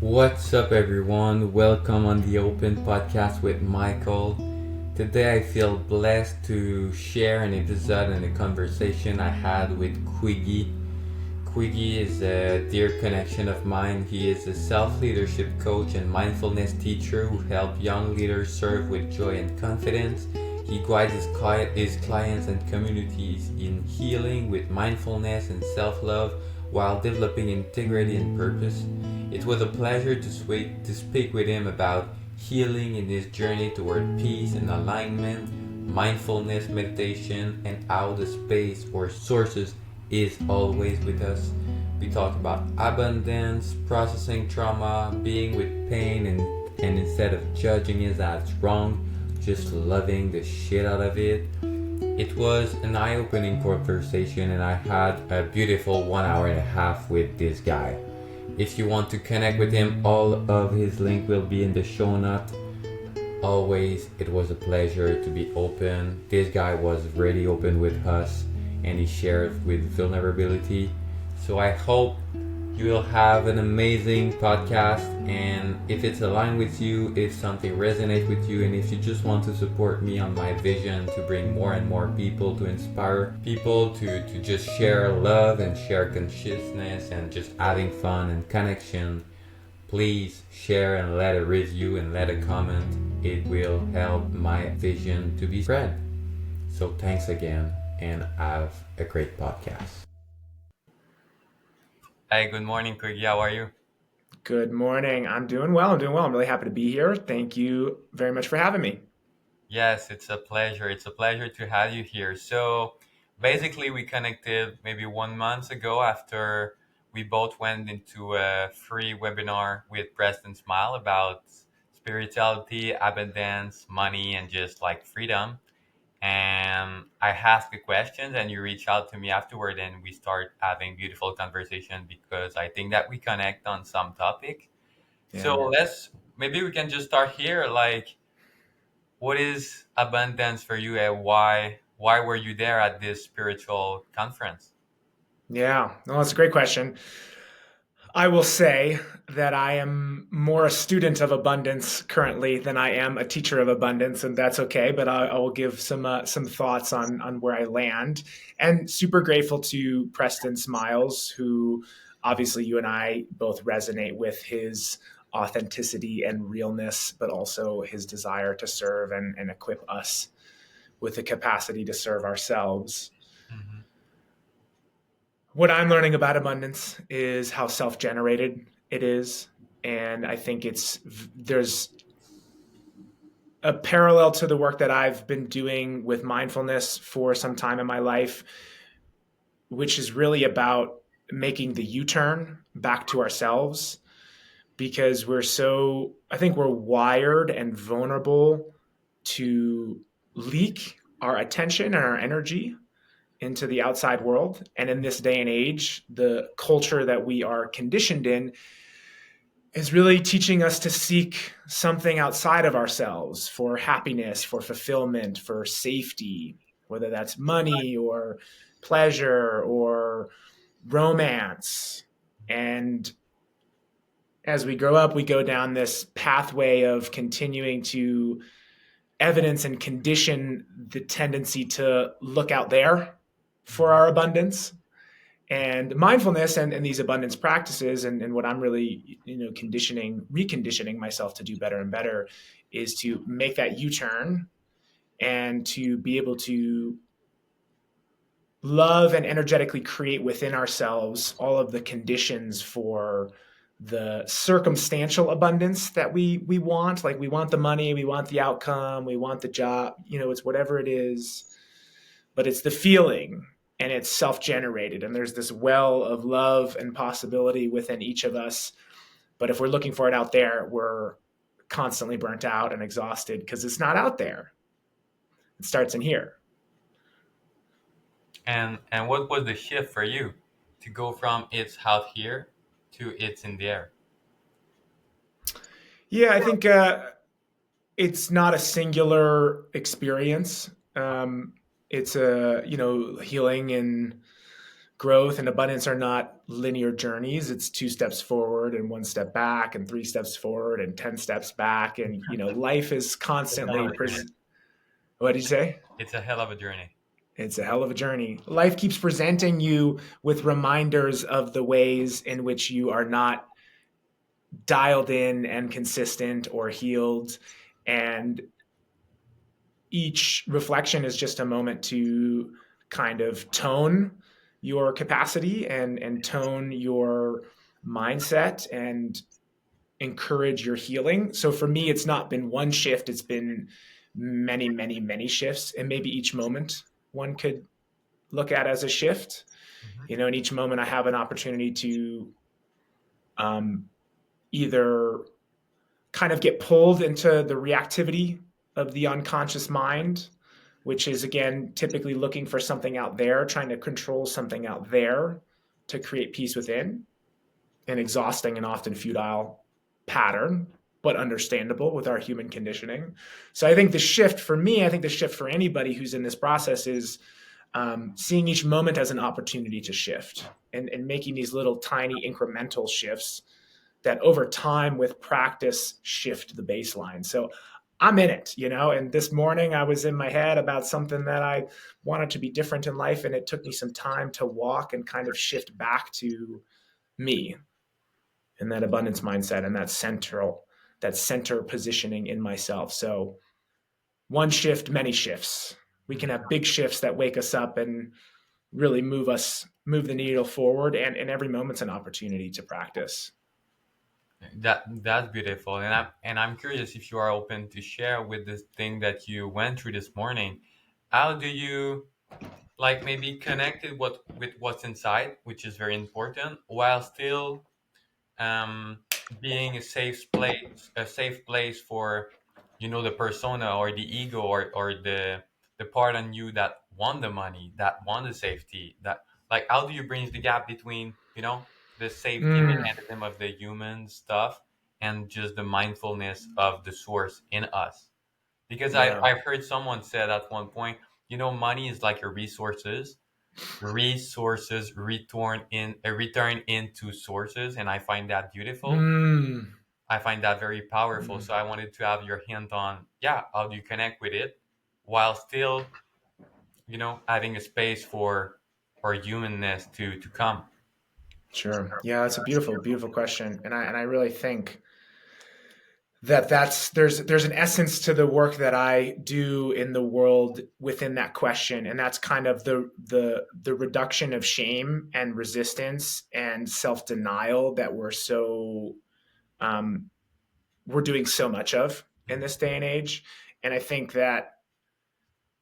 What's up, everyone? Welcome on the Open Podcast with Michael. Today, I feel blessed to share an episode and a conversation I had with Quiggy. Quiggy is a dear connection of mine. He is a self leadership coach and mindfulness teacher who helps young leaders serve with joy and confidence. He guides his clients and communities in healing with mindfulness and self love while developing integrity and purpose. It was a pleasure to speak with him about healing in his journey toward peace and alignment, mindfulness meditation, and how the space or sources is always with us. We talk about abundance, processing trauma, being with pain, and instead of judging it as wrong, just loving the shit out of it. It was an eye opening conversation, and I had a beautiful 1 hour and a half with this guy. If you want to connect with him, all of his link will be in the show notes. Always, it was a pleasure to be open. This guy was really open with us and he shared with vulnerability. So I hope you will have an amazing podcast, and if it's aligned with you, if something resonates with you, and if you just want to support me on my vision to bring more and more people, to inspire people to just share love and share consciousness and just having fun and connection, please share and let a review and let a comment. It will help my vision to be spread. So thanks again and have a great podcast. Hi, good morning, Quiggy. How are you? Good morning. I'm doing well. I'm really happy to be here. Thank you very much for having me. Yes, it's a pleasure. It's a pleasure to have you here. So basically, we connected maybe 1 month ago after we both went into a free webinar with Preston Smile about spirituality, abundance, money, and just like freedom. And I asked the questions, and you reach out to me afterward, and we start having beautiful conversation because I think that we connect on some topic. So Yeah. let's maybe we can just start here. Like, what is abundance for you, and why were you there at this spiritual conference? Yeah. No, that's a great question. I will say that I am more a student of abundance currently than I am a teacher of abundance, and that's okay. But I will give some thoughts on where I land. And super grateful to Preston Smiles, who obviously you and I both resonate with his authenticity and realness, but also his desire to serve and equip us with the capacity to serve ourselves. Hmm. What I'm learning about abundance is how self-generated it is, and I think there's a parallel to the work that I've been doing with mindfulness for some time in my life, which is really about making the U-turn back to ourselves, because I think we're wired and vulnerable to leak our attention and our energy into the outside world. And in this day and age, the culture that we are conditioned in is really teaching us to seek something outside of ourselves for happiness, for fulfillment, for safety, whether that's money or pleasure or romance. And as we grow up, we go down this pathway of continuing to evidence and condition the tendency to look out there for our abundance. And mindfulness and these abundance practices, and what I'm really reconditioning myself to do better and better, is to make that U-turn and to be able to love and energetically create within ourselves all of the conditions for the circumstantial abundance that we want. Like, we want the money, we want the outcome, we want the job, it's whatever it is, but it's the feeling, and it's self-generated, and there's this well of love and possibility within each of us. But if we're looking for it out there, we're constantly burnt out and exhausted because it's not out there. It starts in here. And what was the shift for you to go from it's out here to it's in there? Yeah, I think it's not a singular experience. It's a healing in growth and abundance are not linear journeys. It's 2 steps forward and 1 step back and 3 steps forward and 10 steps back. And, life is It's a hell of constantly, a journey. what did you say? It's a hell of a journey. It's a hell of a journey. Life keeps presenting you with reminders of the ways in which you are not dialed in and consistent or healed. And each reflection is just a moment to kind of tone your capacity and tone your mindset and encourage your healing. So for me, it's not been one shift, it's been many, many, many shifts. And maybe each moment one could look at as a shift. Mhm. In each moment I have an opportunity to either kind of get pulled into the reactivity of the unconscious mind, which is, again, typically looking for something out there, trying to control something out there to create peace within, an exhausting and often futile pattern, but understandable with our human conditioning. So I think the shift for me, I think the shift for anybody who's in this process is seeing each moment as an opportunity to shift and making these little tiny incremental shifts that over time with practice shift the baseline. So I'm in it, and this morning I was in my head about something that I wanted to be different in life. And it took me some time to walk and kind of shift back to me and that abundance mindset and that center positioning in myself. So one shift, many shifts. We can have big shifts that wake us up and really move the needle forward. And every moment's an opportunity to practice. That's beautiful, and I'm curious if you are open to share with this thing that you went through this morning. How do you like maybe connect it with what's inside, which is very important, while still um, being a safe place for the persona or the ego or the part on you that want the money, that want the safety, that like how do you bridge the gap between the safety Mm, mechanism of the human stuff and just the mindfulness of the source in us? Because I've, yeah. I've heard someone said at one point, money is like your resources return into sources, and I find that beautiful. Mm, I find that very powerful. mm, So I wanted to have your hint on, yeah, how do you connect with it while still having a space for humanness to come. sure. Yeah, that's a beautiful, beautiful question. And I really think there's an essence to the work that I do in the world within that question, and that's kind of the reduction of shame and resistance and self denial that um, we're doing so much of in this day and age. And I think that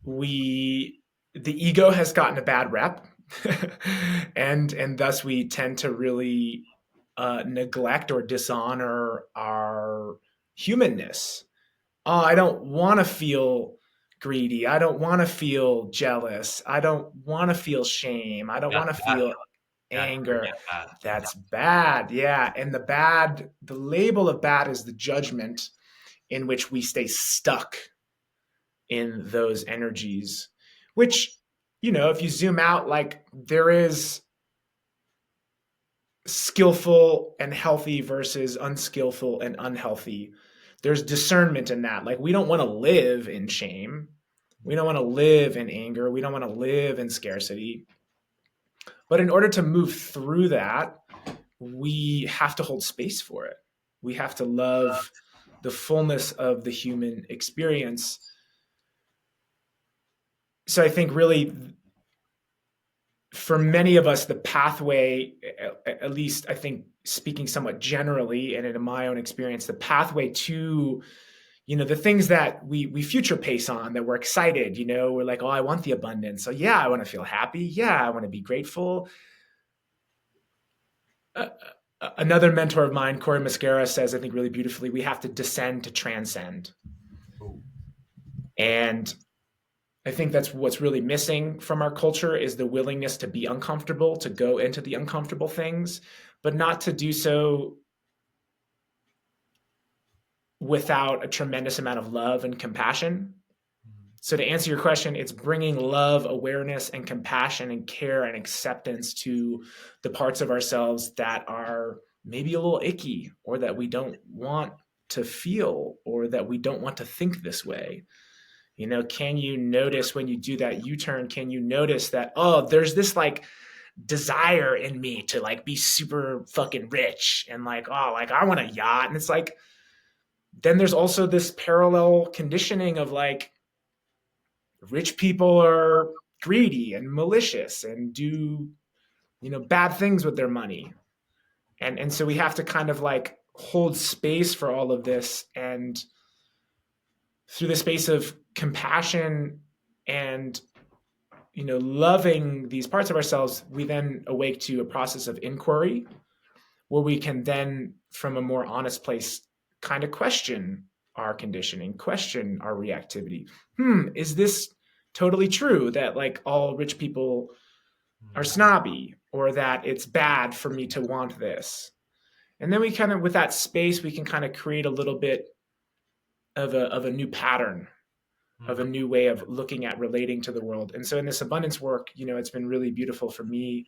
we the ego has gotten a bad rep, and thus we tend to really neglect or dishonor our humanness. Oh, I don't want to feel greedy. I don't want to feel jealous. I don't want to feel shame. I don't That's want to bad. feel That's anger. freaking bad. That's bad. Yeah. And the label of bad is the judgment in which we stay stuck in those energies, which, if you zoom out, like there is skillful and healthy versus unskillful and unhealthy. There's discernment in that. Like we don't want to live in shame. We don't want to live in anger. We don't want to live in scarcity. But in order to move through that, we have to hold space for it. We have to love the fullness of the human experience. So I think really for many of us, the pathway, at least I think speaking somewhat generally and in my own experience, the pathway to, the things that we future pace on, that we're excited, we're like, oh, I want the abundance. So yeah, I want to feel happy. Yeah, I want to be grateful. Uh, Another mentor of mine, Corey Mascara, says, I think really beautifully, we have to descend to transcend. Ooh. And I think that's what's really missing from our culture is the willingness to be uncomfortable, to go into the uncomfortable things, but not to do so without a tremendous amount of love and compassion. So to answer your question, it's bringing love, awareness, and compassion and care and acceptance to the parts of ourselves that are maybe a little icky, or that we don't want to feel, or that we don't want to think this way. Can you notice when you do that U-turn? Can you notice that, oh, there's this like desire in me to like be super fucking rich, and like, oh, like I want a yacht. And it's like, then there's also this parallel conditioning of like, rich people are greedy and malicious and do, bad things with their money. And so we have to kind of like hold space for all of this, and through the space of compassion and loving these parts of ourselves, we then awake to a process of inquiry, where we can then, from a more honest place, kind of question our conditioning, question our reactivity. Is this totally true that like all rich people are snobby, or that it's bad for me to want this? And then we kind of, with that space, we can kind of create a little bit of a new pattern, of a new way of looking at relating to the world. And so in this abundance work, it's been really beautiful for me,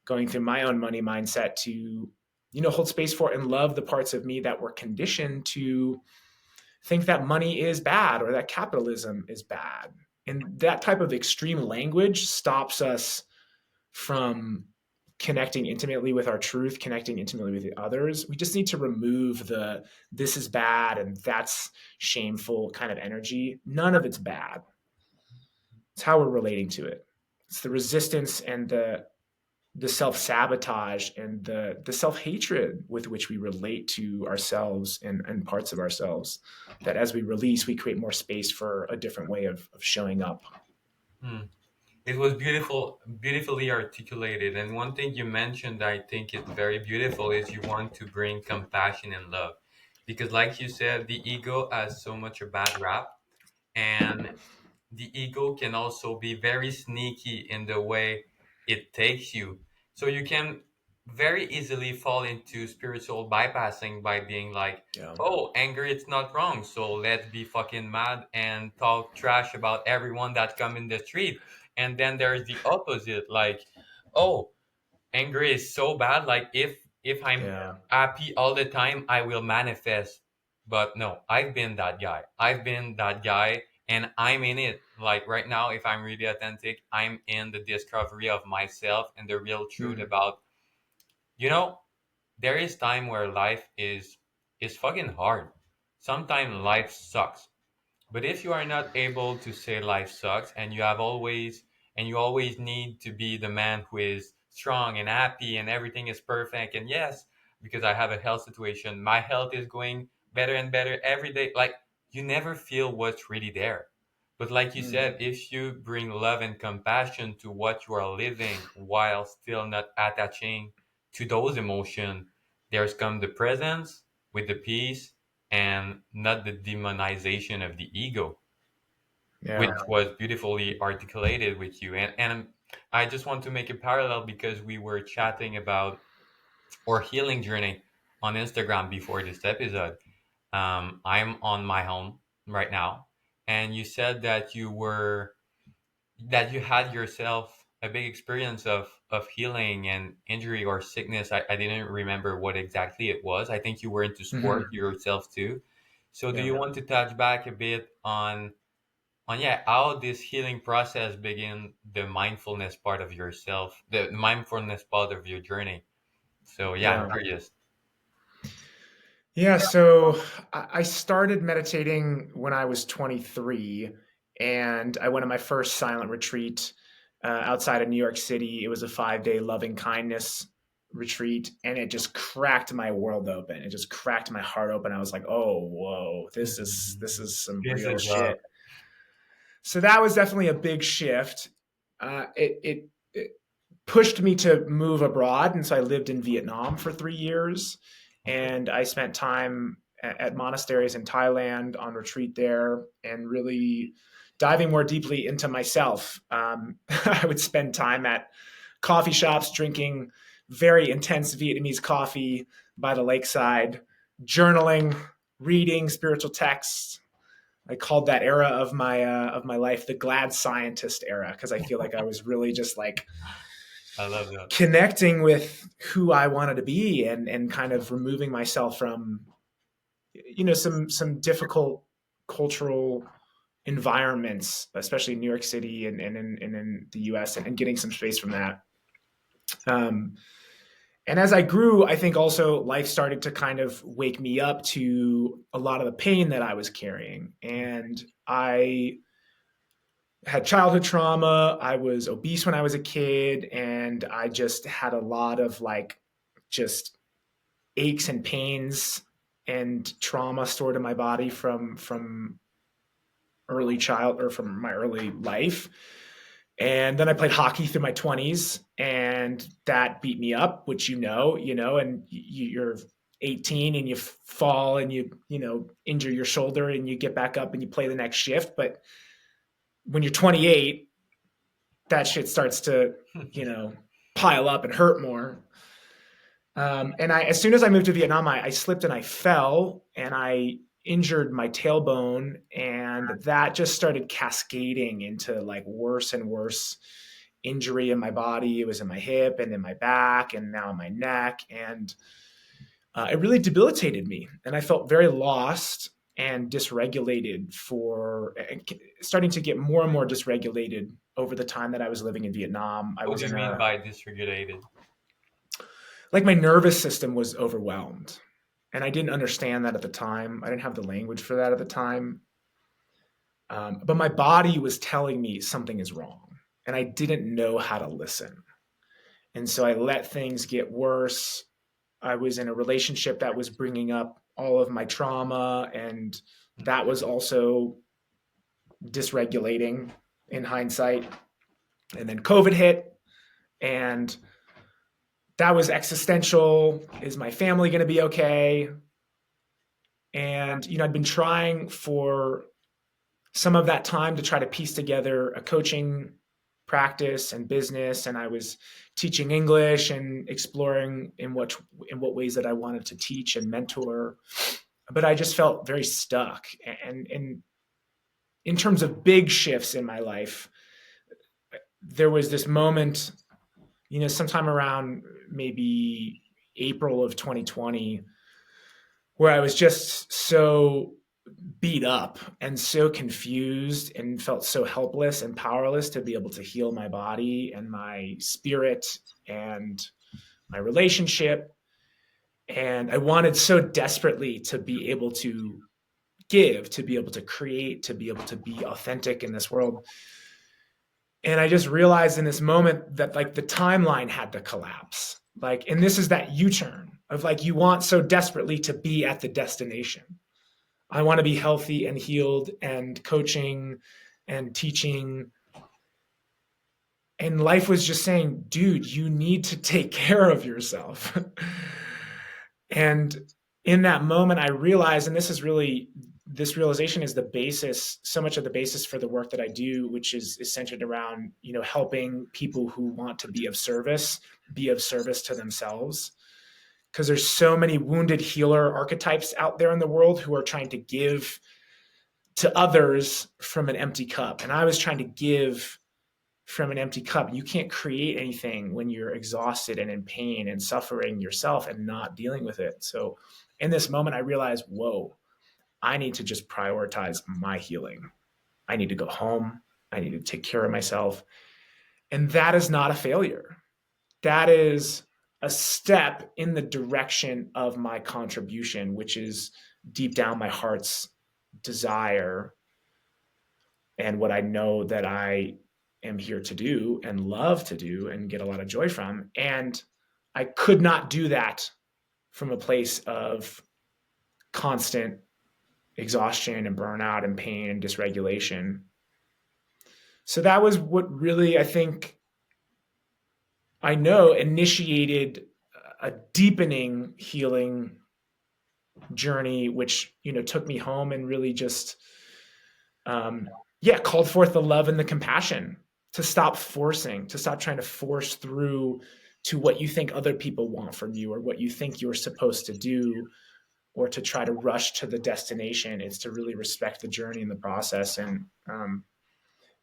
going through my own money mindset, to hold space for and love the parts of me that were conditioned to think that money is bad, or that capitalism is bad. And that type of extreme language stops us from connecting intimately with our truth, connecting intimately with the others. We just need to remove the "this is bad" and "that's shameful" kind of energy. None of it's bad. It's how we're relating to it. It's the resistance and the self-sabotage and the self-hatred with which we relate to ourselves and parts of ourselves, that as we release, we create more space for a different way of showing up. Hmm. It was beautifully articulated. And one thing you mentioned, I think is very beautiful, is you want to bring compassion and love. Because, like you said, the ego has so much a bad rap. And the ego can also be very sneaky in the way it takes you. So you can very easily fall into spiritual bypassing by being like, Yeah. oh, anger, it's not wrong. So let's be fucking mad and talk trash about everyone that come in the street. And then there's the opposite, like, oh, anger is so bad. Like if I'm Yeah. happy all the time, I will manifest. But no, I've been that guy. I've been that guy, and I'm in it. Like right now, if I'm really authentic, I'm in the discovery of myself and the real truth Mm. about, you know, there is time where life is fucking hard. Sometimes life sucks. But if you are not able to say life sucks, and you always need to be the man who is strong and happy and everything is perfect, and yes, because I have a health situation, my health is going better and better every day. Like, you never feel what's really there. But like you Mm. said, if you bring love and compassion to what you are living while still not attaching to those emotions, there's come the presence with the peace and not the demonization of the ego, which Yeah. was beautifully articulated with you. And I just want to make a parallel because we were chatting about our healing journey on Instagram before this episode. I'm on my home right now, and you said that you had yourself a big experience of healing and injury or sickness. I didn't remember what exactly it was. I think you were into sport Mm-hmm. yourself too. So do Yeah. you want to touch back a bit on yeah, how this healing process begin the mindfulness part of yourself, the mindfulness part of your journey? So yeah, I'm Yeah. curious. Yeah. So I started meditating when I was 23, and I went on my first silent retreat outside of New York City. It was a 5-day loving kindness retreat, and it just cracked my world open. It just cracked my heart open. I was like, oh, whoa, this is some This real is shit. So that was definitely a big shift. It pushed me to move abroad, and so I lived in Vietnam for 3 years, okay. and I spent time at monasteries in Thailand on retreat there, and really diving more deeply into myself. I would spend time at coffee shops drinking very intense Vietnamese coffee by the lakeside, journaling, reading spiritual texts, I called that era of my life the glad scientist era, because I feel like I was really just like I love that. connecting with who I wanted to be, and kind of removing myself from, some difficult cultural environments, especially in New York City and in the US, and getting some space from that. Um, and as I grew, I think also life started to kind of wake me up to a lot of the pain that I was carrying. And I had childhood trauma. I was obese when I was a kid, and I just had a lot of like just aches and pains and trauma stored in my body from early child, or from my early life. And then I played hockey through my 20s, and that beat me up, which and you're 18 and you fall and you injure your shoulder and you get back up and you play the next shift. But when you're 28, that shit starts to, pile up and hurt more. And as soon as I moved to Vietnam, I slipped and I fell and I injured my tailbone, and that just started cascading into like worse and worse injury in my body. It was in my hip and in my back and now in my neck. And it really debilitated me. And I felt very lost and dysregulated, starting to get more and more dysregulated over the time that I was living in Vietnam. What do you mean by dysregulated? Like my nervous system was overwhelmed. And I didn't understand that at the time. I didn't have the language for that at the time. But my body was telling me something is wrong. And I didn't know how to listen. And so I let things get worse. I was in a relationship that was bringing up all of my trauma, and that was also dysregulating in hindsight. And then COVID hit, and that was existential. Is my family going to be okay? And, I'd been trying for some of that time to try to piece together a coaching practice and business. And I was teaching English and exploring in what ways that I wanted to teach and mentor. But I just felt very stuck. And in terms of big shifts in my life, there was this moment, sometime around maybe April of 2020, where I was just so beat up and so confused and felt so helpless and powerless to be able to heal my body and my spirit and my relationship. And I wanted so desperately to be able to give, to be able to create, to be able to be authentic in this world. And I just realized in this moment that like the timeline had to collapse. Like, and this is that U-turn of like, you want so desperately to be at the destination. I want to be healthy and healed and coaching and teaching. And life was just saying, dude, you need to take care of yourself. And in that moment, I realized, and this realization is the basis, so much of the basis for the work that I do, which is centered around, helping people who want to be of service to themselves. Because there's so many wounded healer archetypes out there in the world who are trying to give to others from an empty cup. And I was trying to give from an empty cup. You can't create anything when you're exhausted and in pain and suffering yourself and not dealing with it. So in this moment, I realized, whoa, I need to just prioritize my healing. I need to go home. I need to take care of myself. And that is not a failure. That is a step in the direction of my contribution, which is deep down my heart's desire and what I know that I am here to do and love to do and get a lot of joy from. And I could not do that from a place of constant exhaustion and burnout and pain and dysregulation. So that was what really, I think, I know initiated a deepening healing journey, which, took me home and really just, called forth the love and the compassion to stop trying to force through to what you think other people want from you or what you think you're supposed to do, or to try to rush to the destination. It's to really respect the journey and the process. And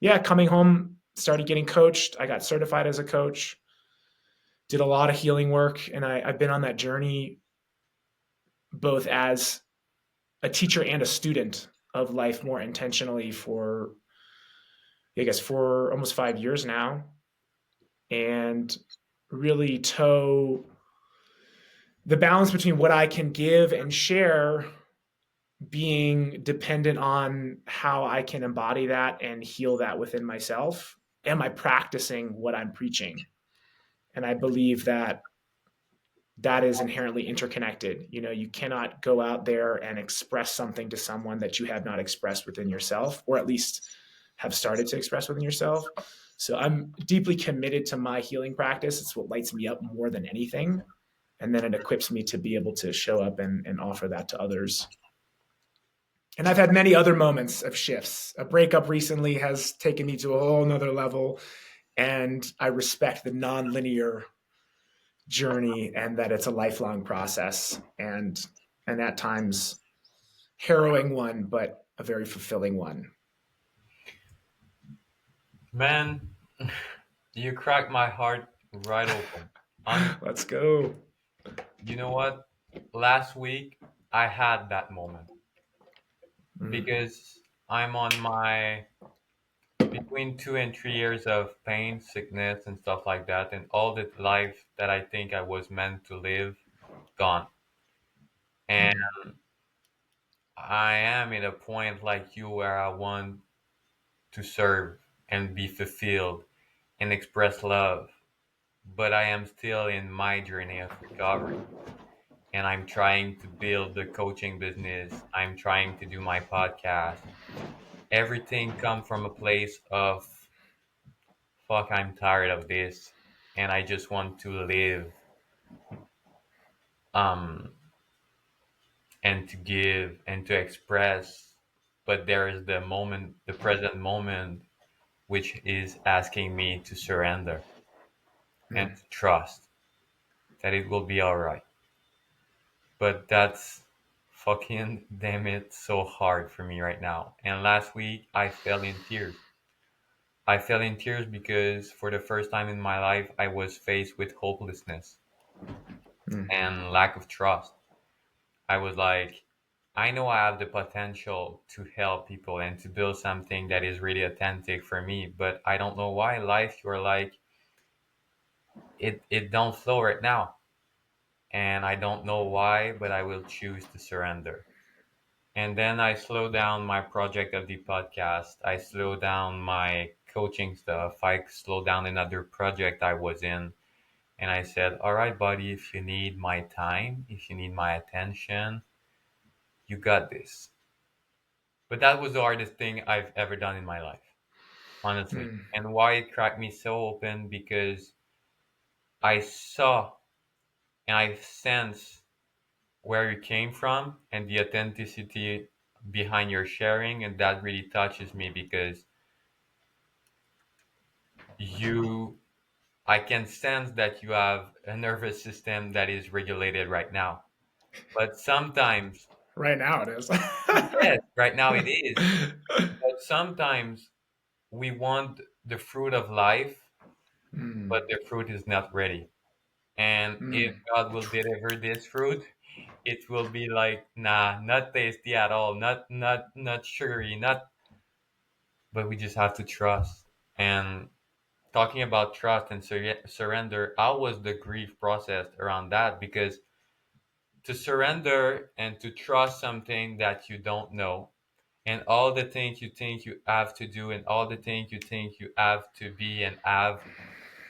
yeah, coming home, started getting coached. I got certified as a coach, did a lot of healing work, and I've been on that journey both as a teacher and a student of life more intentionally for, I guess, for almost 5 years now, and really toe the balance between what I can give and share being dependent on how I can embody that and heal that within myself. Am I practicing what I'm preaching? And I believe that that is inherently interconnected. You know, you cannot go out there and express something to someone that you have not expressed within yourself, or at least have started to express within yourself. So I'm deeply committed to my healing practice. It's what lights me up more than anything. And then it equips me to be able to show up and offer that to others. And I've had many other moments of shifts. A breakup recently has taken me to a whole nother level. And I respect the nonlinear journey and that it's a lifelong process, and at times harrowing one, but a very fulfilling one. Man, you cracked my heart right open. Let's go. You know what? Last week I had that moment Mm, because I'm on my between 2 and 3 years of pain, sickness, and stuff like that, and all the life that I think I was meant to live gone. And mm, I am at a point like you where I want to serve and be fulfilled and express love, but I am still in my journey of recovery. And I'm trying to build the coaching business. I'm trying to do my podcast. Everything come from a place of fuck, I'm tired of this and I just want to live um and to give and to express. But there is the moment, the present moment, which is asking me to surrender and mm, to trust that it will be all right. But that's fucking damn it so hard for me right now. And last week I fell in tears. I fell in tears because for the first time in my life I was faced with hopelessness mm, and lack of trust. I was like, I know I have the potential to help people and to build something that is really authentic for me, but I don't know why life you're like it don't flow right now. And I don't know why, but I will choose to surrender. And then I slow down my project of the podcast. I slow down my coaching stuff. I slow down another project I was in. And I said, all right, buddy, if you need my time, if you need my attention, you got this. But that was the hardest thing I've ever done in my life, honestly. mm, And why it cracked me so open because I saw and I sensed where you came from and the authenticity behind your sharing. And that really touches me because you I can sense that you have a nervous system that is regulated right now. But sometimes, right now it is. yes, right now it is. But sometimes we want the fruit of life, but Mm, the fruit is not ready. And if mm, God will deliver this fruit, it will be like, nah, not tasty at all, not sugary, not. But we just have to trust. And talking about trust and surrender, how was the grief process around that? Because to surrender and to trust something that you don't know, and all the things you think you have to do, and all the things you think you have to be and have,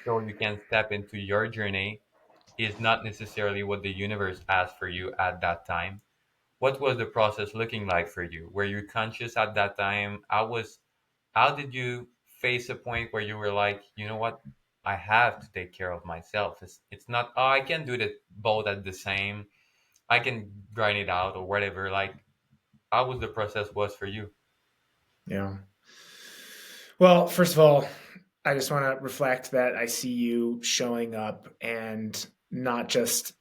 so you can step into your journey, is not necessarily what the universe asked for you at that time. What was the process looking like for you? Were you conscious at that time? How did you face a point where you were like, you know what? I have to take care of myself. It's not, oh, I can do the both at the same. I can grind it out or whatever. Like, how was the process was for you? yeah. Well, first of all, I just want to reflect that I see you showing up and not just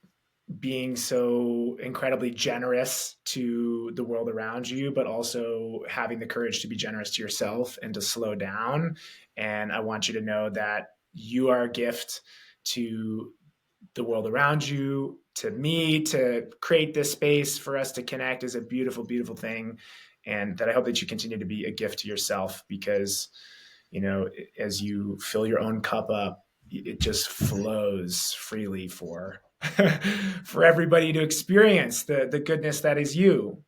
being so incredibly generous to the world around you, but also having the courage to be generous to yourself and to slow down. And I want you to know that you are a gift to the world around you, to me. To create this space for us to connect is a beautiful, beautiful thing. And that I hope that you continue to be a gift to yourself, because, as you fill your own cup up, it just flows freely for for everybody to experience the goodness that is you.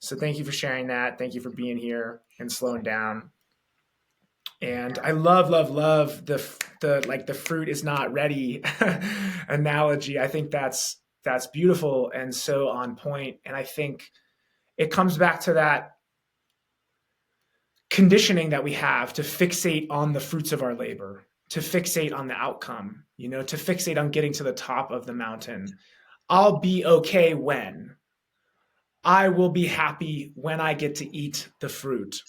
So thank you for sharing that. Thank you for being here and slowing down. And I love the like the fruit is not ready analogy. I think that's beautiful and so on point. And I think it comes back to that conditioning that we have to fixate on the fruits of our labor, to fixate on the outcome, to fixate on getting to the top of the mountain. I'll be okay when. I will be happy when I get to eat the fruit.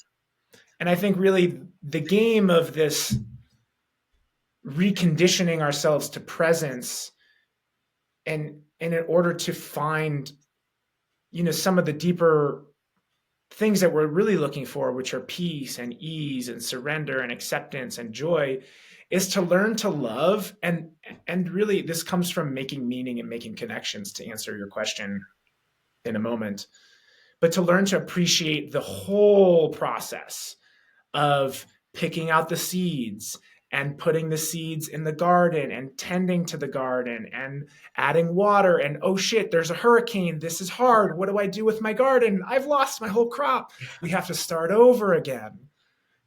And I think really the game of this reconditioning ourselves to presence, and in order to find, some of the deeper things that we're really looking for, which are peace and ease and surrender and acceptance and joy, is to learn to love. And really this comes from making meaning and making connections, to answer your question in a moment, but to learn to appreciate the whole process of picking out the seeds and putting the seeds in the garden and tending to the garden and adding water. And oh shit, there's a hurricane. This is hard. What do I do with my garden? I've lost my whole crop. We have to start over again,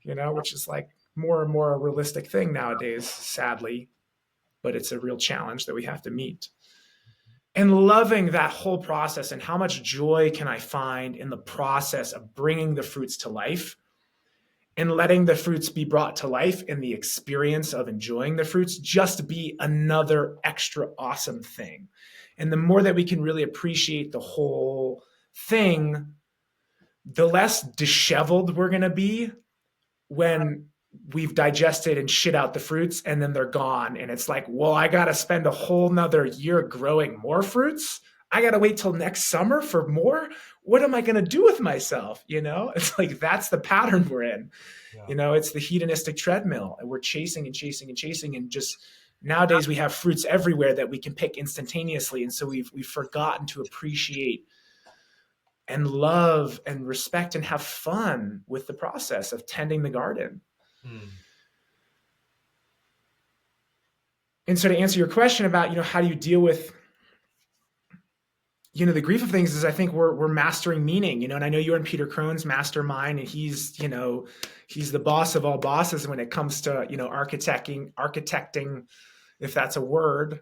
which is like more and more a realistic thing nowadays, sadly, but it's a real challenge that we have to meet. And loving that whole process, and how much joy can I find in the process of bringing the fruits to life, and letting the fruits be brought to life in the experience of enjoying the fruits just be another extra awesome thing. And the more that we can really appreciate the whole thing, the less disheveled we're going to be when we've digested and shit out the fruits and then they're gone. And it's like, well, I got to spend a whole nother year growing more fruits. I got to wait till next summer for more. What am I going to do with myself? It's like, that's the pattern we're in. Yeah. It's the hedonistic treadmill, and we're chasing and chasing and chasing. And just nowadays we have fruits everywhere that we can pick instantaneously. And so we've forgotten to appreciate and love and respect and have fun with the process of tending the garden. And so to answer your question about, how do you deal with, the grief of things, is I think we're mastering meaning, and I know you're in Peter Crone's mastermind, and he's the boss of all bosses when it comes to, architecting, if that's a word,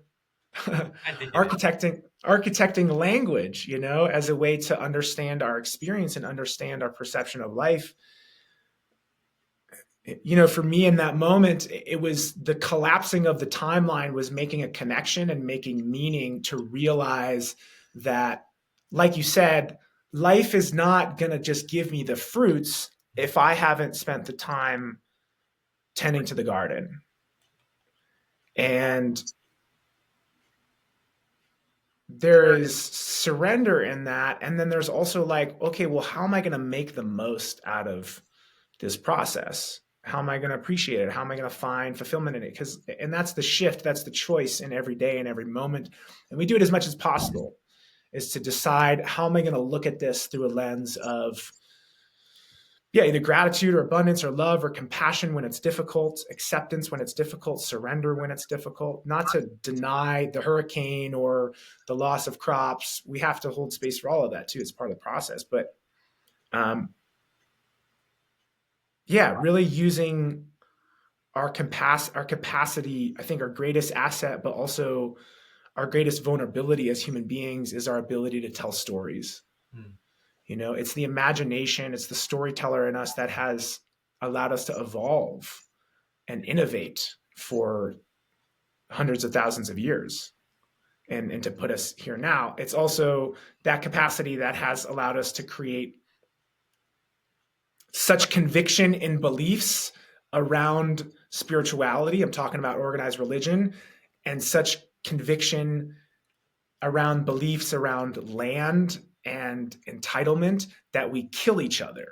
architecting language, as a way to understand our experience and understand our perception of life. For me in that moment, it was the collapsing of the timeline was making a connection and making meaning, to realize that, like you said, life is not going to just give me the fruits if I haven't spent the time tending to the garden. And there is surrender in that. And then there's also like, okay, well, how am I going to make the most out of this process? How am I going to appreciate it? How am I going to find fulfillment in it? And that's the shift, that's the choice in every day and every moment. And we do it as much as possible, is to decide, how am I going to look at this through a lens of, either gratitude or abundance or love or compassion when it's difficult, acceptance when it's difficult, surrender when it's difficult, not to deny the hurricane or the loss of crops. We have to hold space for all of that too. It's part of the process. But really using our capacity, I think our greatest asset, but also our greatest vulnerability as human beings, is our ability to tell stories. It's the imagination, it's the storyteller in us that has allowed us to evolve and innovate for hundreds of thousands of years and to put us here now. It's also that capacity that has allowed us to create such conviction in beliefs around spirituality. I'm talking about organized religion, and such conviction around beliefs around land and entitlement that we kill each other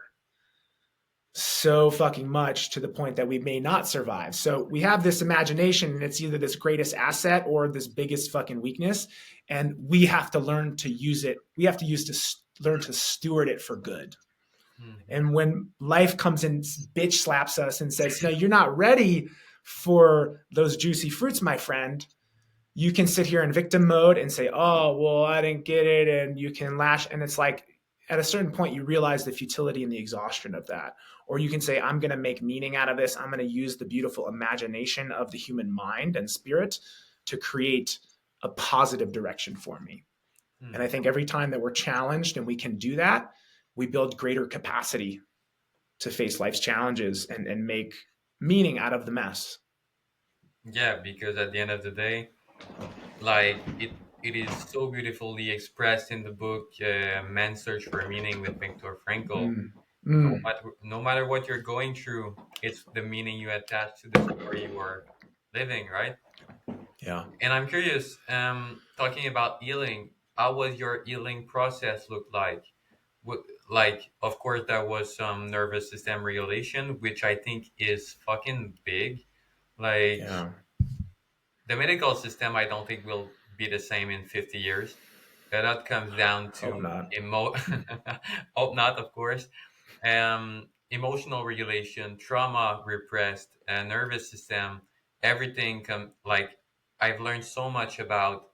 so fucking much to the point that we may not survive. So we have this imagination, and it's either this greatest asset or this biggest fucking weakness, and we have to learn to use it. We have to learn to steward it for good. And when life comes and bitch slaps us and says, no, you're not ready for those juicy fruits, my friend, you can sit here in victim mode and say, oh, well, I didn't get it. And you can lash. And it's like, at a certain point, you realize the futility and the exhaustion of that. Or you can say, I'm going to make meaning out of this. I'm going to use the beautiful imagination of the human mind and spirit to create a positive direction for me. And I think every time that we're challenged and we can do that, we build greater capacity to face life's challenges and make meaning out of the mess. Yeah, because at the end of the day, like it is so beautifully expressed in the book Man's Search for Meaning with Viktor Frankl. No matter what you're going through, it's the meaning you attach to the story you are living, right? Yeah. And I'm curious, talking about healing, how was your healing process look like? What, like, of course, there was some nervous system regulation, which I think is fucking big. Like, Yeah. the medical system, I don't think will be the same in 50 years. That comes down Hope to not. hope not, of course. Emotional regulation, trauma repressed, nervous system, everything like I've learned so much about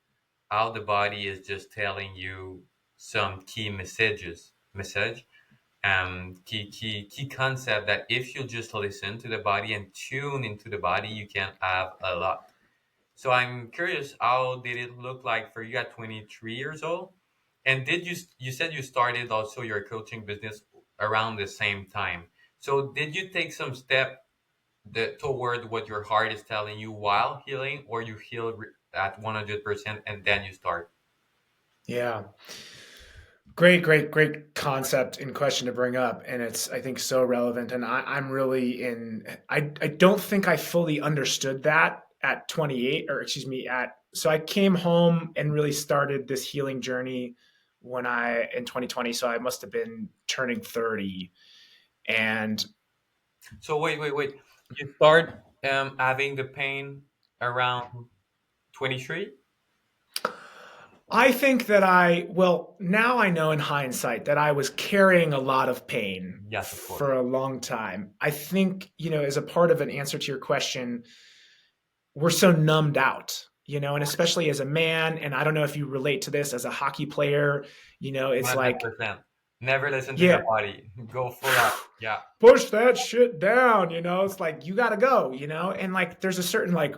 how the body is just telling you some key message, key concept that if you just listen to the body and tune into the body, you can have a lot. So I'm curious, how did it look like for you at 23 years old? And did you said you started also your coaching business around the same time. So did you take some step toward what your heart is telling you while healing, or you heal at 100% and then you start? Yeah. Great concept and question to bring up. And it's, I think, so relevant. And I'm really I don't think I fully understood that at 28, or excuse me, so I came home and really started this healing journey in 2020. So I must have been turning 30. And So wait. You start having the pain around 23? I think that now I know in hindsight that I was carrying a lot of pain Yes, of course. for a long time. I think, as a part of an answer to your question, we're so numbed out, and especially as a man, and I don't know if you relate to this as a hockey player, it's like, 100%. Never listen to the yeah, body. Go full out. Yeah. push that shit down, it's like, you got to go, and like, there's a certain like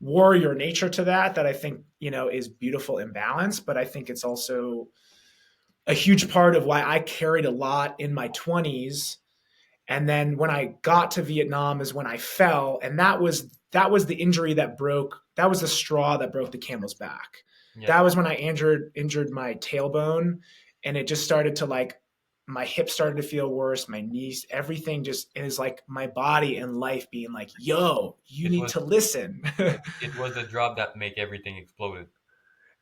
warrior nature to that I think, is beautiful in balance. But I think it's also a huge part of why I carried a lot in my 20s. And then when I got to Vietnam is when I fell. And that was the injury that was the straw that broke the camel's back. Yeah. That was when I injured my tailbone, and it just started to, like, my hips started to feel worse, my knees, everything just is like my body and life being like, yo, you need to listen. It was the drop that make everything exploded.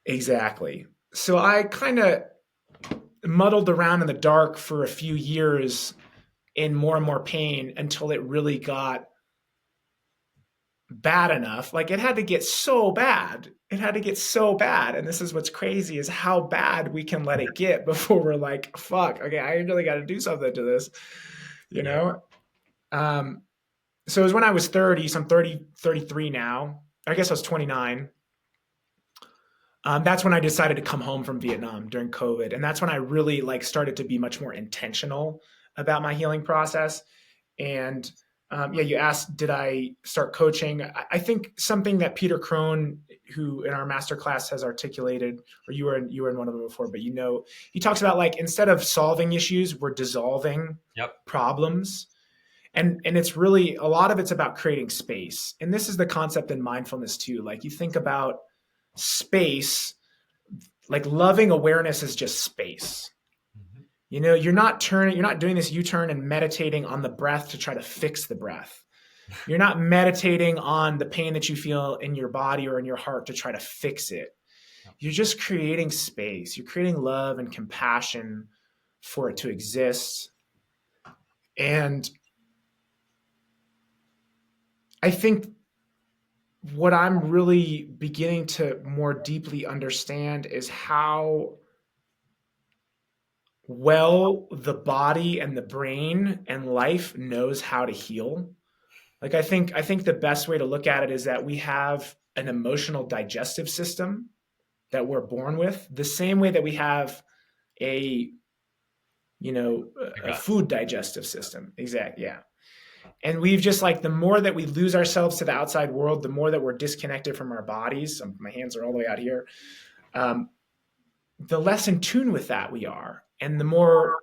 Exactly. So I kind of muddled around in the dark for a few years in more and more pain until it really got bad enough. Like, it had to get so bad. It had to get so bad. And this is what's crazy, is how bad we can let it get before we're like, fuck, okay, I really got to do something to this, know? So it was when I was 30, so I'm 33 now. I guess I was 29. That's when I decided to come home from Vietnam during COVID. And that's when I really started to be much more intentional about my healing process. And you asked, did I start coaching? I think something that Peter Crone, who in our masterclass has articulated, or you were in one of them before, but he talks about, instead of solving issues, we're dissolving problems. And it's really, a lot of it's about creating space. And this is the concept in mindfulness too. You think about space, loving awareness is just space. You're not doing this U-turn and meditating on the breath to try to fix the breath. You're not meditating on the pain that you feel in your body or in your heart to try to fix it. Yeah. you're just creating space. You're creating love and compassion for it to exist. And I think what I'm really beginning to more deeply understand is how well the body and the brain and life knows how to heal. Like I think the best way to look at it is that we have an emotional digestive system that we're born with, the same way that we have a I a got food digestive system. Exactly. Yeah. And we've just like the more that we lose ourselves to the outside world, the more that we're disconnected from our bodies. My hands are all the way out here. Um, the less in tune with that we are, and the more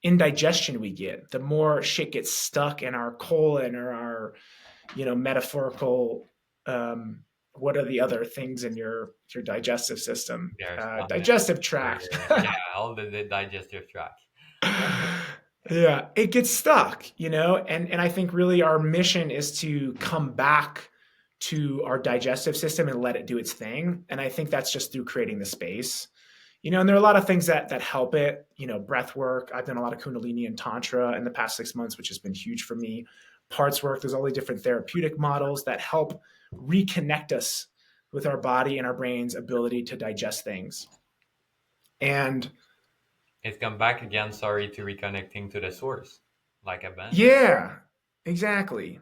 indigestion we get, the more shit gets stuck in our colon or our metaphorical. What are the other things in your digestive system? their stomach Digestive or tract. yeah, all the digestive tract. Yeah, it gets stuck, and I think really our mission is to come back to our digestive system and let it do its thing. And I think that's just through creating the space. And there are a lot of things that help it, breath work. I've done a lot of Kundalini and Tantra in the past 6 months, which has been huge for me. Parts work, there's all the different therapeutic models that help reconnect us with our body and our brain's ability to digest things. And It's come back again, sorry, to reconnecting to the source, like abandoned. yeah, exactly.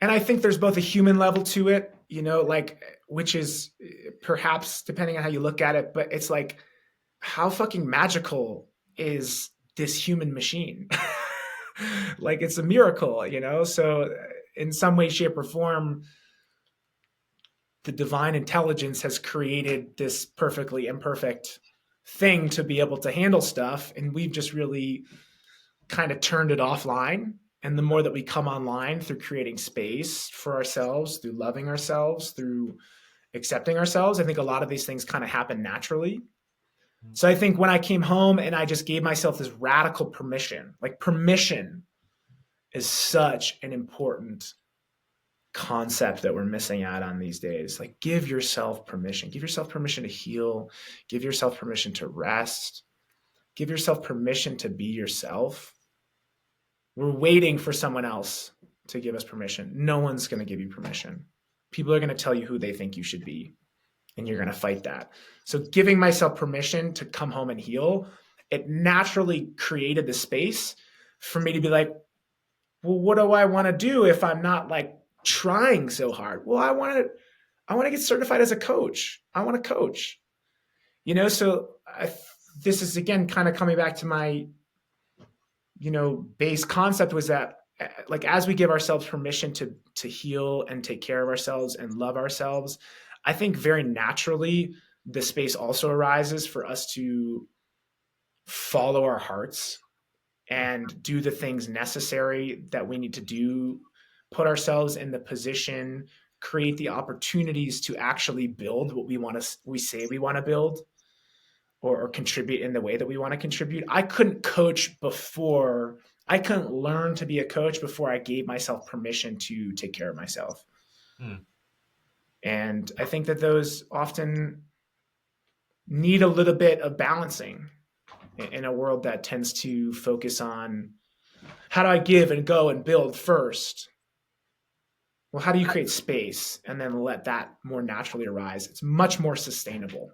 And I think there's both a human level to it, like, which is perhaps depending on how you look at it, but it's like, how fucking magical is this human machine? Like, it's a miracle, So, in some way, shape, or form, the divine intelligence has created this perfectly imperfect thing to be able to handle stuff. And we've just really kind of turned it offline. And the more that we come online through creating space for ourselves, through loving ourselves, through accepting ourselves, I think a lot of these things kind of happen naturally. Mm. So I think when I came home and I just gave myself this radical permission, like permission is such an important concept that we're missing out on these days. Like, give yourself permission. Give yourself permission to heal. Give yourself permission to rest. Give yourself permission to be yourself. We're waiting for someone else to give us permission. No one's going to give you permission. People are going to tell you who they think you should be, and you're going to fight that. So, giving myself permission to come home and heal, it naturally created the space for me to be like, well, what do I want to do if I'm not like trying so hard? Well, I want to get certified as a coach. I want to coach. So this is again kind of coming back to my base concept was that like as we give ourselves permission to heal and take care of ourselves and love ourselves, I think very naturally the space also arises for us to follow our hearts and do the things necessary that we need to do, put ourselves in the position, create the opportunities to actually build what we say we want to build, or contribute in the way that we want to contribute. I couldn't coach before. I couldn't learn to be a coach before I gave myself permission to take care of myself. Mm. And I think that those often need a little bit of balancing in a world that tends to focus on how do I give and go and build first. Well, how do you create space and then let that more naturally arise? It's much more sustainable.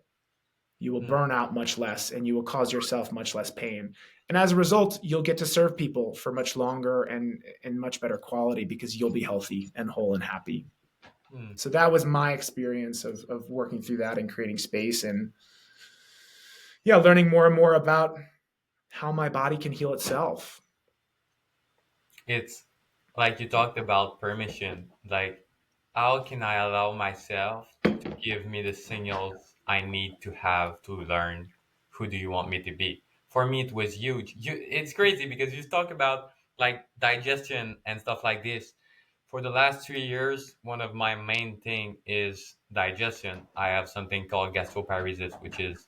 You will Mm. burn out much less and you will cause yourself much less pain. And as a result, you'll get to serve people for much longer and in much better quality because you'll be healthy and whole and happy. Mm. So that was my experience of working through that and creating space and yeah, learning more and more about how my body can heal itself. It's like you talked about permission. Like, how can I allow myself to give me the signals I need to have to learn who do you want me to be? For me, it was huge. It's crazy because you talk about like digestion and stuff like this. For the last 3 years, one of my main thing is digestion. I have something called gastroparesis, which is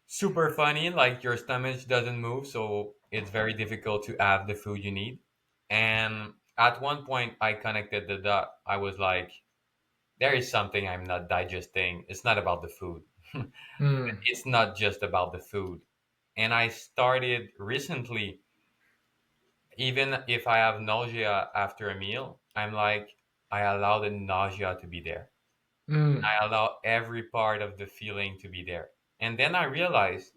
super funny. Like your stomach doesn't move, so it's very difficult to have the food you need. And at one point, I connected the dot. I was like, there is something I'm not digesting. It's not about the food. Mm, It's not just about the food. And I started recently, even if I have nausea after a meal, I'm like, I allow the nausea to be there. mm, I allow every part of the feeling to be there. And then I realized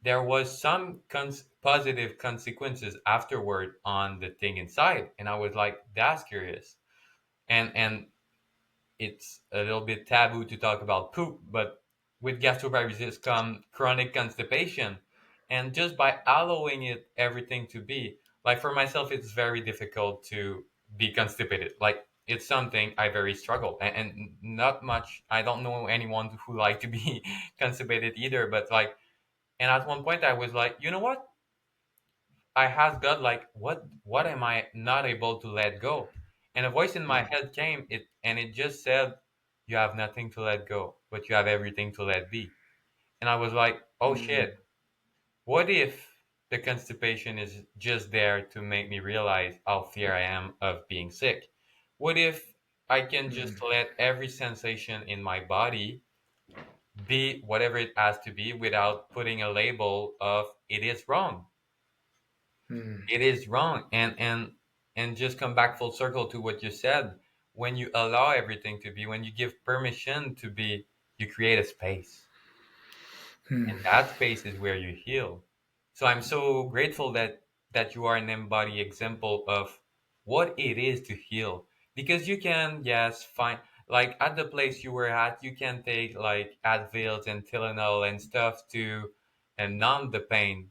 there was some positive consequences afterward on the thing inside. And I was like, that's curious. And it's a little bit taboo to talk about poop, but with gastroparesis come chronic constipation. And just by allowing it everything to be, like for myself, it's very difficult to be constipated. Like it's something I very struggle and not much. I don't know anyone who like to be constipated either, but like, and at one point I was like, you know what? I asked God, like, what am I not able to let go? And a voice in my head came, and it just said, you have nothing to let go, but you have everything to let be. And I was like, oh mm, shit, what if the constipation is just there to make me realize how fear I am of being sick? What if I can mm, just let every sensation in my body be whatever it has to be without putting a label of it is wrong? mm, It is wrong. And just come back full circle to what you said. When you allow everything to be, when you give permission to be, you create a space, mm, and that space is where you heal. So I'm so grateful that you are an embodied example of what it is to heal, because you can, yes, find, like at the place you were at, you can take like Advils and Tylenol and stuff to and numb the pain,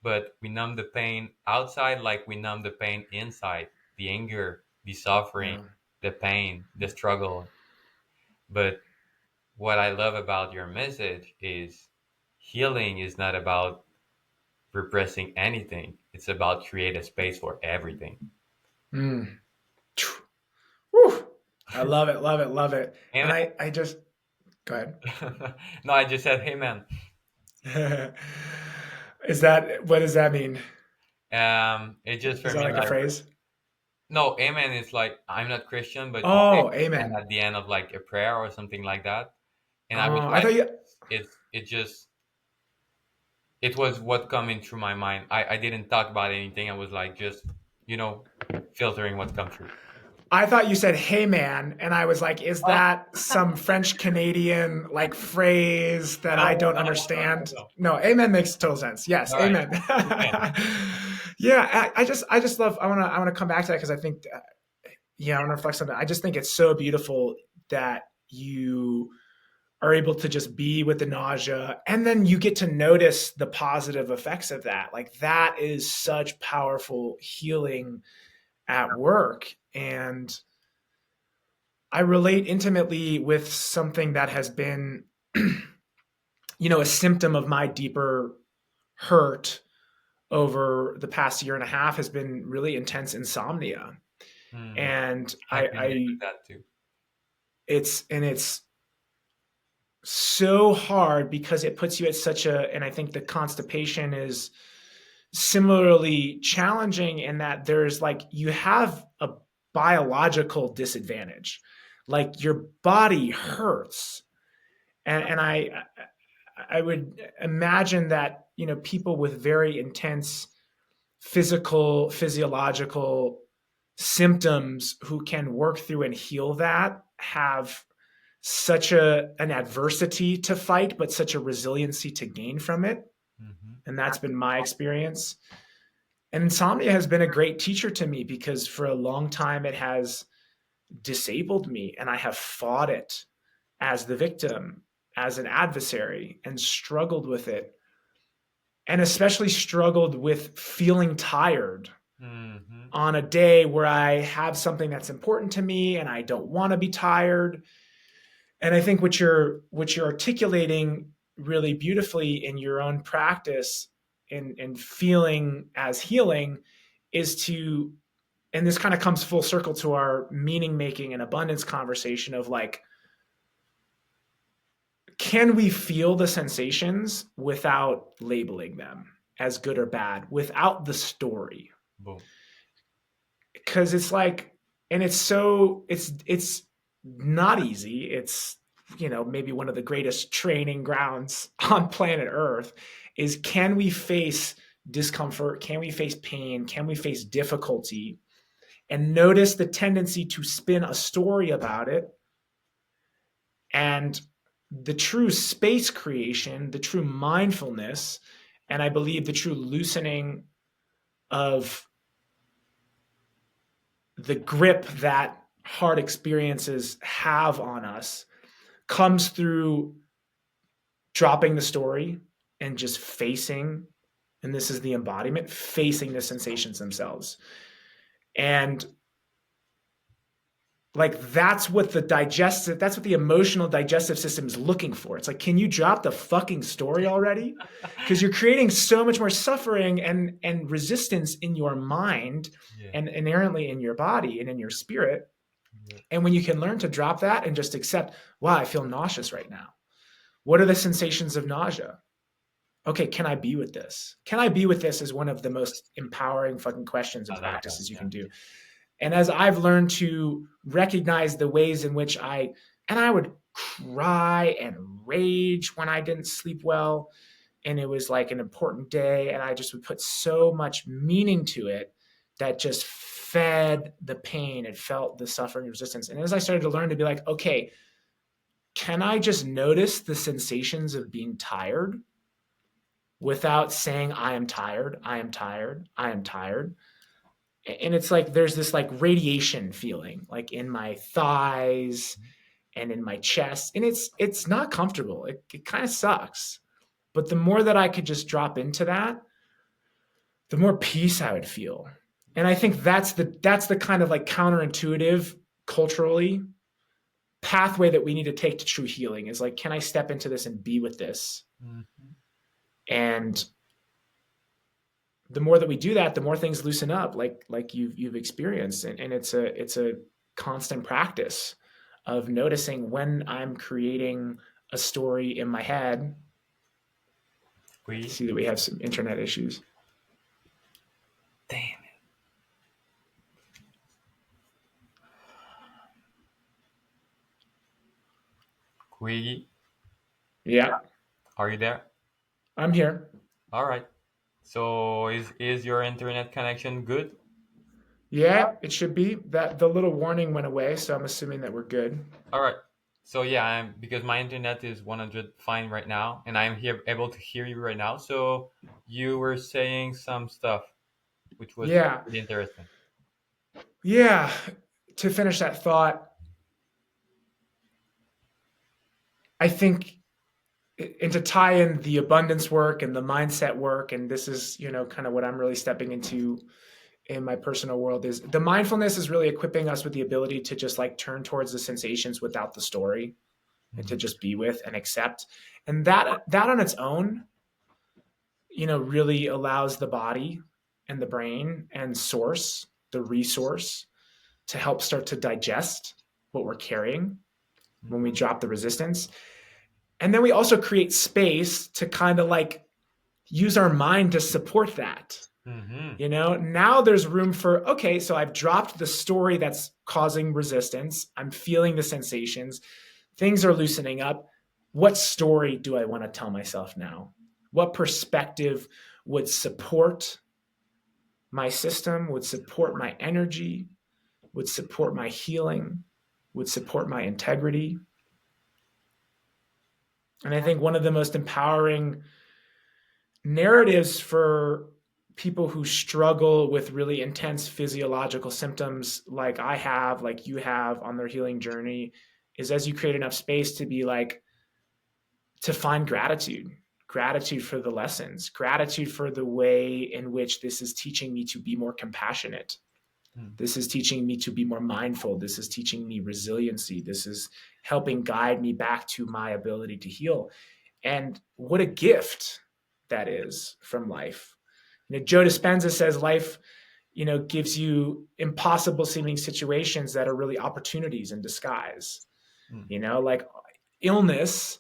but we numb the pain outside like we numb the pain inside, the anger, the suffering, yeah. the pain, the struggle. But what I love about your message is healing is not about repressing anything, it's about create a space for everything. Mm. Whew. I love it, love it, love it. And Amen. I just go No, I just said amen. ahead. Is that what does that mean? It just Is for that me like a like, phrase? no, amen is like I'm not Christian, but you say Oh, amen amen. at the end of like a prayer or something like that. And I was Oh, I like, thought you. it just it was what coming through my mind. I didn't talk about anything. I was like just, you know, filtering what come through. I thought you said "Hey man," and I was like, "Is Oh, that some French Canadian like phrase that no, I don't no, no, no, understand?" no. No, "Amen" makes total sense. Yes, All right, amen. amen. Yeah, I just love. I want to come back to that because I think, yeah, I want to reflect on that. I just think it's so beautiful that you are able to just be with the nausea and then you get to notice the positive effects of that. Like that is such powerful healing at work. And I relate intimately with something that has been, a symptom of my deeper hurt over the past year and a half has been really intense insomnia. Hmm. And I've been there with that too. it's so hard because it puts you at such a, and I think the constipation is similarly challenging in that there's like, you have a biological disadvantage. Like your body hurts. And I would imagine that, people with very intense physiological symptoms who can work through and heal that have such an adversity to fight, but such a resiliency to gain from it. Hmm. And that's been my experience. And insomnia has been a great teacher to me because for a long time it has disabled me and I have fought it as the victim, as an adversary, and struggled with it. And especially struggled with feeling tired Hmm. on a day where I have something that's important to me and I don't want to be tired. And I think what you're articulating really beautifully in your own practice and feeling as healing is to, and this kind of comes full circle to our meaning making and abundance conversation of like, can we feel the sensations without labeling them as good or bad, without the story? Boom. Because it's like, and it's so it's not easy. It's, maybe one of the greatest training grounds on planet Earth is, can we face discomfort? Can we face pain? Can we face difficulty? And notice the tendency to spin a story about it. And the true space creation, the true mindfulness, and I believe the true loosening of the grip that hard experiences have on us comes through dropping the story and just facing, and this is the embodiment, facing the sensations themselves. And like, that's what the emotional digestive system is looking for. It's like, can you drop the fucking story already? Because you're creating so much more suffering and resistance in your mind, Yeah. and inherently in your body and in your spirit. Yeah. And when you can learn to drop that and just accept, wow, I feel nauseous right now. What are the sensations of nausea? Okay, can I be with this? Can I be with this is one of the most empowering fucking questions and practices you can do. And as I've learned to recognize the ways in which I would cry and rage when I didn't sleep well, and it was like an important day, and I just would put so much meaning to it that just fed the pain. It felt the suffering and resistance. And as I started to learn to be like, okay, can I just notice the sensations of being tired without saying, I am tired, I am tired, I am tired? And it's like there's this like radiation feeling like in my thighs and in my chest, and it's not comfortable. It kind of sucks. But the more that I could just drop into that, the more peace I would feel. And I think that's the kind of like counterintuitive, culturally, pathway that we need to take to true healing, is like, can I step into this and be with this? Mm-hmm. And the more that we do that, the more things loosen up, like you've experienced. And it's a constant practice of noticing when I'm creating a story in my head. I see that we have some internet issues. Damn it. Quiggy, Yeah, are you there? I'm here. All right. So is your internet connection good? Yeah, it should be. That the little warning went away, so I'm assuming that we're good. All right. So yeah, I'm because my internet is 100 fine right now, and I'm here able to hear you right now. So you were saying some stuff, which was Yeah. pretty interesting. Yeah. To finish that thought, I think, and to tie in the abundance work and the mindset work, and this is, kind of what I'm really stepping into in my personal world, is the mindfulness is really equipping us with the ability to just like turn towards the sensations without the story, and to just be with and accept. And that on its own, really allows the body and the brain and source, the resource, to help start to digest what we're carrying when we drop the resistance. And then we also create space to kind of like use our mind to support that. Mm-hmm. Now there's room for, okay, so I've dropped the story that's causing resistance. I'm feeling the sensations. Things are loosening up. What story do I want to tell myself now? What perspective would support my system, would support my energy, would support my healing, would support my integrity? And I think one of the most empowering narratives for people who struggle with really intense physiological symptoms, like I have, like you have on their healing journey, is as you create enough space to be like, to find gratitude for the lessons, gratitude for the way in which this is teaching me to be more compassionate. This is teaching me to be more mindful. This is teaching me resiliency. This is helping guide me back to my ability to heal. And what a gift that is from life. Joe Dispenza says life, gives you impossible seeming situations that are really opportunities in disguise. Like illness,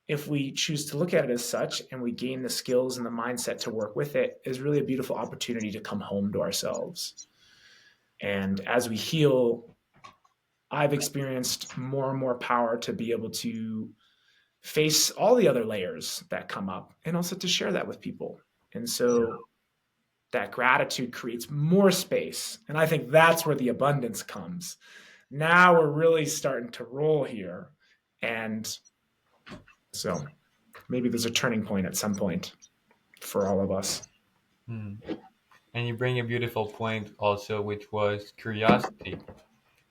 if we choose to look at it as such and we gain the skills and the mindset to work with it, is really a beautiful opportunity to come home to ourselves. And as we heal, I've experienced more and more power to be able to face all the other layers that come up and also to share that with people. And so that gratitude creates more space. And I think that's where the abundance comes. Now we're really starting to roll here. And so maybe there's a turning point at some point for all of us. Hmm. And you bring a beautiful point also, which was curiosity.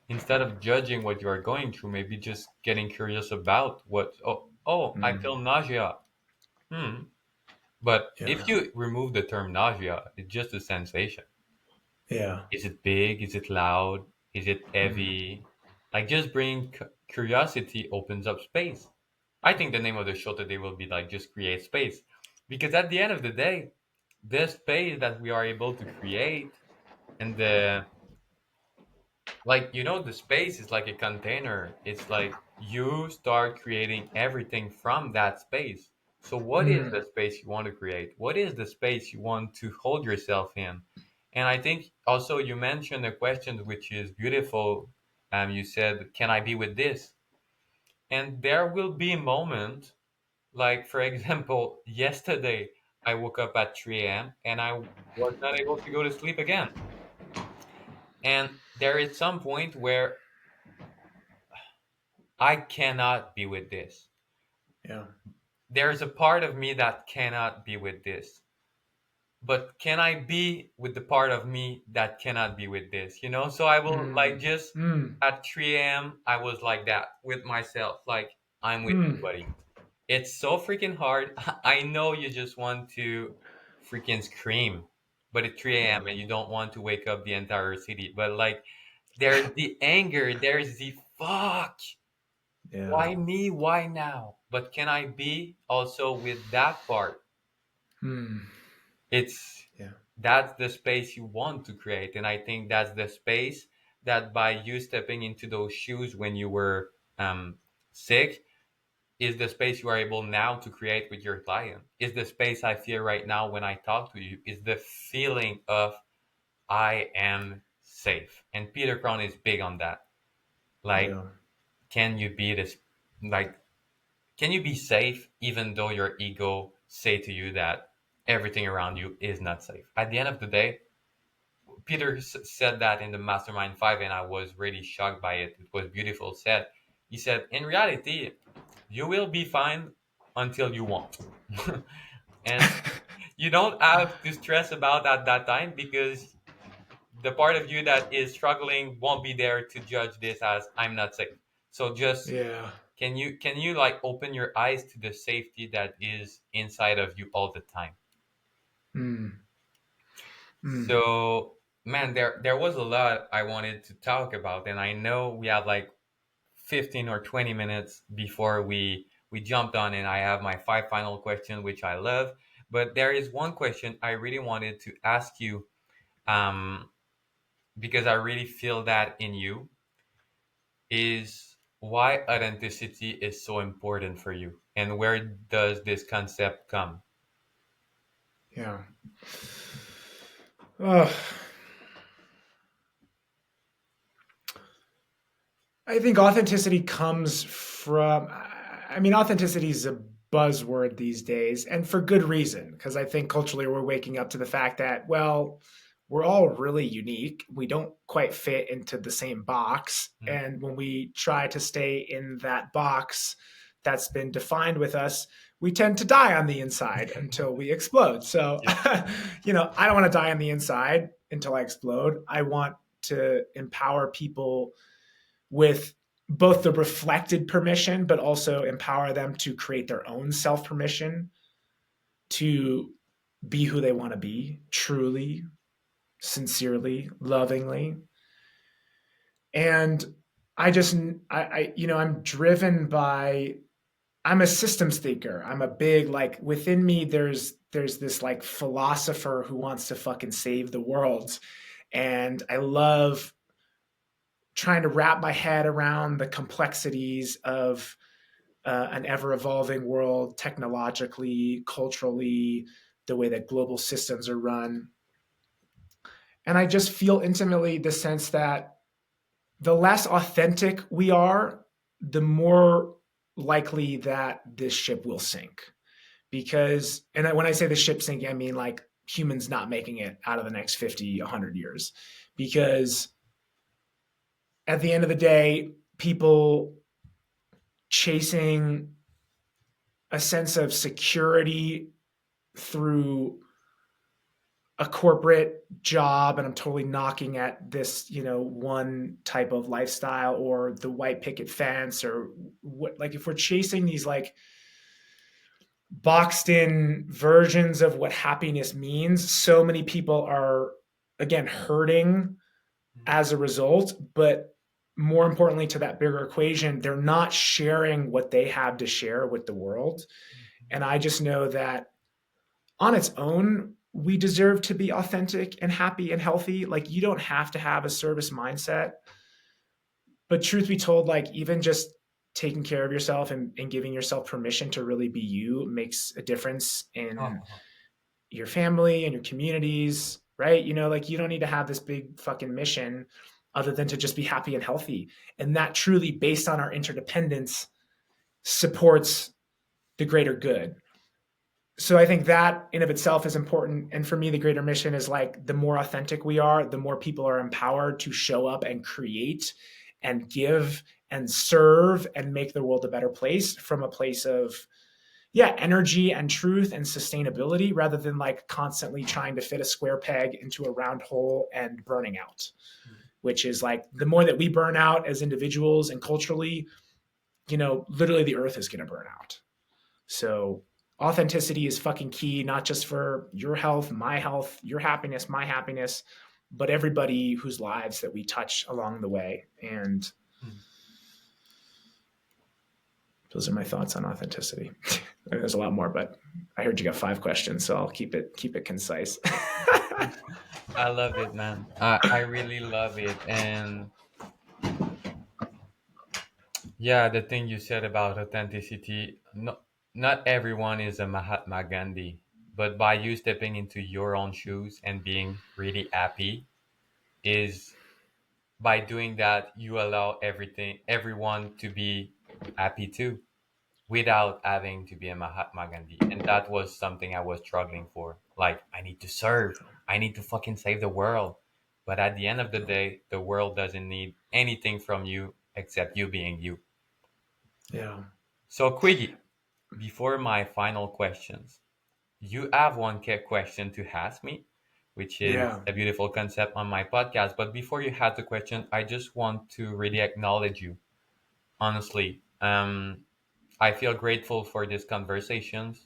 Instead of judging what you are going through, maybe just getting curious about what, I feel Mm, nausea. Hmm. But if yeah. you remove the term nausea, it's just a sensation. Yeah. Is it big? Is it loud? Is it Mm, heavy? Like just bringing curiosity opens up space. I think the name of the show today will be like just create space. Because at the end of the day, the space that we are able to create and the like the space is like a container. It's like you start creating everything from that space. So what is mm, the space you want to create? What is the space you want to hold yourself in? And I think also you mentioned a question which is beautiful. You said, can I be with this? And there will be a moment, like for example, yesterday I woke up at 3 a.m. and I was not able to go to sleep again. And there is some point where I cannot be with this. yeah. There's a part of me that cannot be with this. But can I be with the part of me that cannot be with this? So I will like Mm, just mm, at 3 a.m. I was like that with myself. Like I'm with you, mm, buddy. It's so freaking hard. I know you just want to freaking scream, but at 3 yeah. a.m. and you don't want to wake up the entire city. But like there's the anger, there's the fuck. Yeah. Why me? Why now? But can I be also with that part? Mm, It's yeah. that's the space you want to create. And I think that's the space that by you stepping into those shoes when you were sick is the space you are able now to create with your client. Is the space I feel right now when I talk to you. Is the feeling of I am safe. And Peter Crown is big on that. Like, Yeah. can you be this like can you be safe even though your ego say to you that everything around you is not safe? At the end of the day, Peter said that in the Mastermind 5 and I was really shocked by it. It was beautiful said. He said, in reality, you will be fine until you won't. And you don't have to stress about at that time because the part of you that is struggling won't be there to judge this as I'm not safe. So just Yeah. can you like open your eyes to the safety that is inside of you all the time? Mm, mm, So man, there was a lot I wanted to talk about, and I know we have like 15 or 20 minutes before we jumped on, and I have my five final questions, which I love. But there is one question I really wanted to ask you, um, because I really feel that in you is why authenticity is so important for you, and where does this concept come? yeah. Oh, I think authenticity comes from, I mean, authenticity is a buzzword these days, and for good reason, because I think culturally we're waking up to the fact that, well, we're all really unique. We don't quite fit into the same box. Mm. And when we try to stay in that box that's been defined with us, we tend to die on the inside until we explode. So, Yeah. I don't want to die on the inside until I explode. I want to empower people with both the reflected permission, but also empower them to create their own self permission to be who they want to be, truly, sincerely, lovingly. And I just, I'm driven by, I'm a systems thinker. I'm a big, like, within me, there's this like philosopher who wants to fucking save the world. And I love trying to wrap my head around the complexities of an ever evolving world, technologically, culturally, the way that global systems are run. And I just feel intimately the sense that the less authentic we are, the more likely that this ship will sink. Because, and when I say the ship sinking, I mean like humans not making it out of the next 50, 100 years. Because at the end of the day, people chasing a sense of security through a corporate job, and I'm totally knocking at this, one type of lifestyle or the white picket fence or what, like if we're chasing these like boxed in versions of what happiness means, so many people are again hurting as a result, but more importantly to that bigger equation, they're not sharing what they have to share with the world. And I just know that on its own, we deserve to be authentic and happy and healthy. Like, you don't have to have a service mindset. But truth be told, like, even just taking care of yourself and giving yourself permission to really be you makes a difference in Oh, your family and your communities, right? Like, you don't need to have this big fucking mission other than to just be happy and healthy. And that truly, based on our interdependence, supports the greater good. So I think that in of itself is important. And for me, the greater mission is like the more authentic we are, the more people are empowered to show up and create and give and serve and make the world a better place from a place of, yeah, energy and truth and sustainability rather than like constantly trying to fit a square peg into a round hole and burning out, which is like the more that we burn out as individuals and culturally, literally the earth is going to burn out. So authenticity is fucking key, not just for your health, your happiness, my happiness, but everybody whose lives that we touch along the way. And those are my thoughts on authenticity. There's a lot more, but I heard you got 5 questions, so I'll keep it concise. I love it, man. I really love it. And yeah, the thing you said about authenticity, no, not everyone is a Mahatma Gandhi, but by you stepping into your own shoes and being really happy, is by doing that, you allow everyone to be happy too, without having to be a Mahatma Gandhi. And that was something I was struggling for. Like, I need to serve, I need to fucking save the world. But at the end of the day, the world doesn't need anything from you except you being you. Yeah. So, Quiggy, before my final questions, you have one question to ask me, which is Yeah. a beautiful concept on my podcast. But before you have the question, I just want to really acknowledge you, honestly. I feel grateful for these conversations.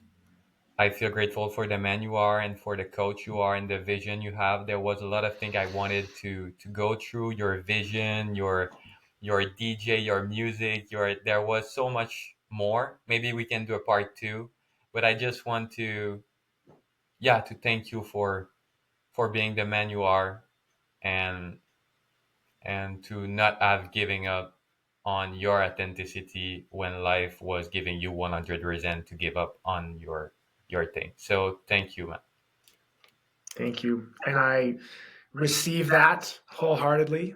I feel grateful for the man you are and for the coach you are and the vision you have. There was a lot of things I wanted to go through, your vision, your DJ, your music, your there was so much more. Maybe we can do a part two, but I just want to, yeah, to thank you for being the man you are, and to not have giving up on your authenticity when life was giving you 100% to give up on your thing. So thank you, man. Thank you. And I receive that wholeheartedly,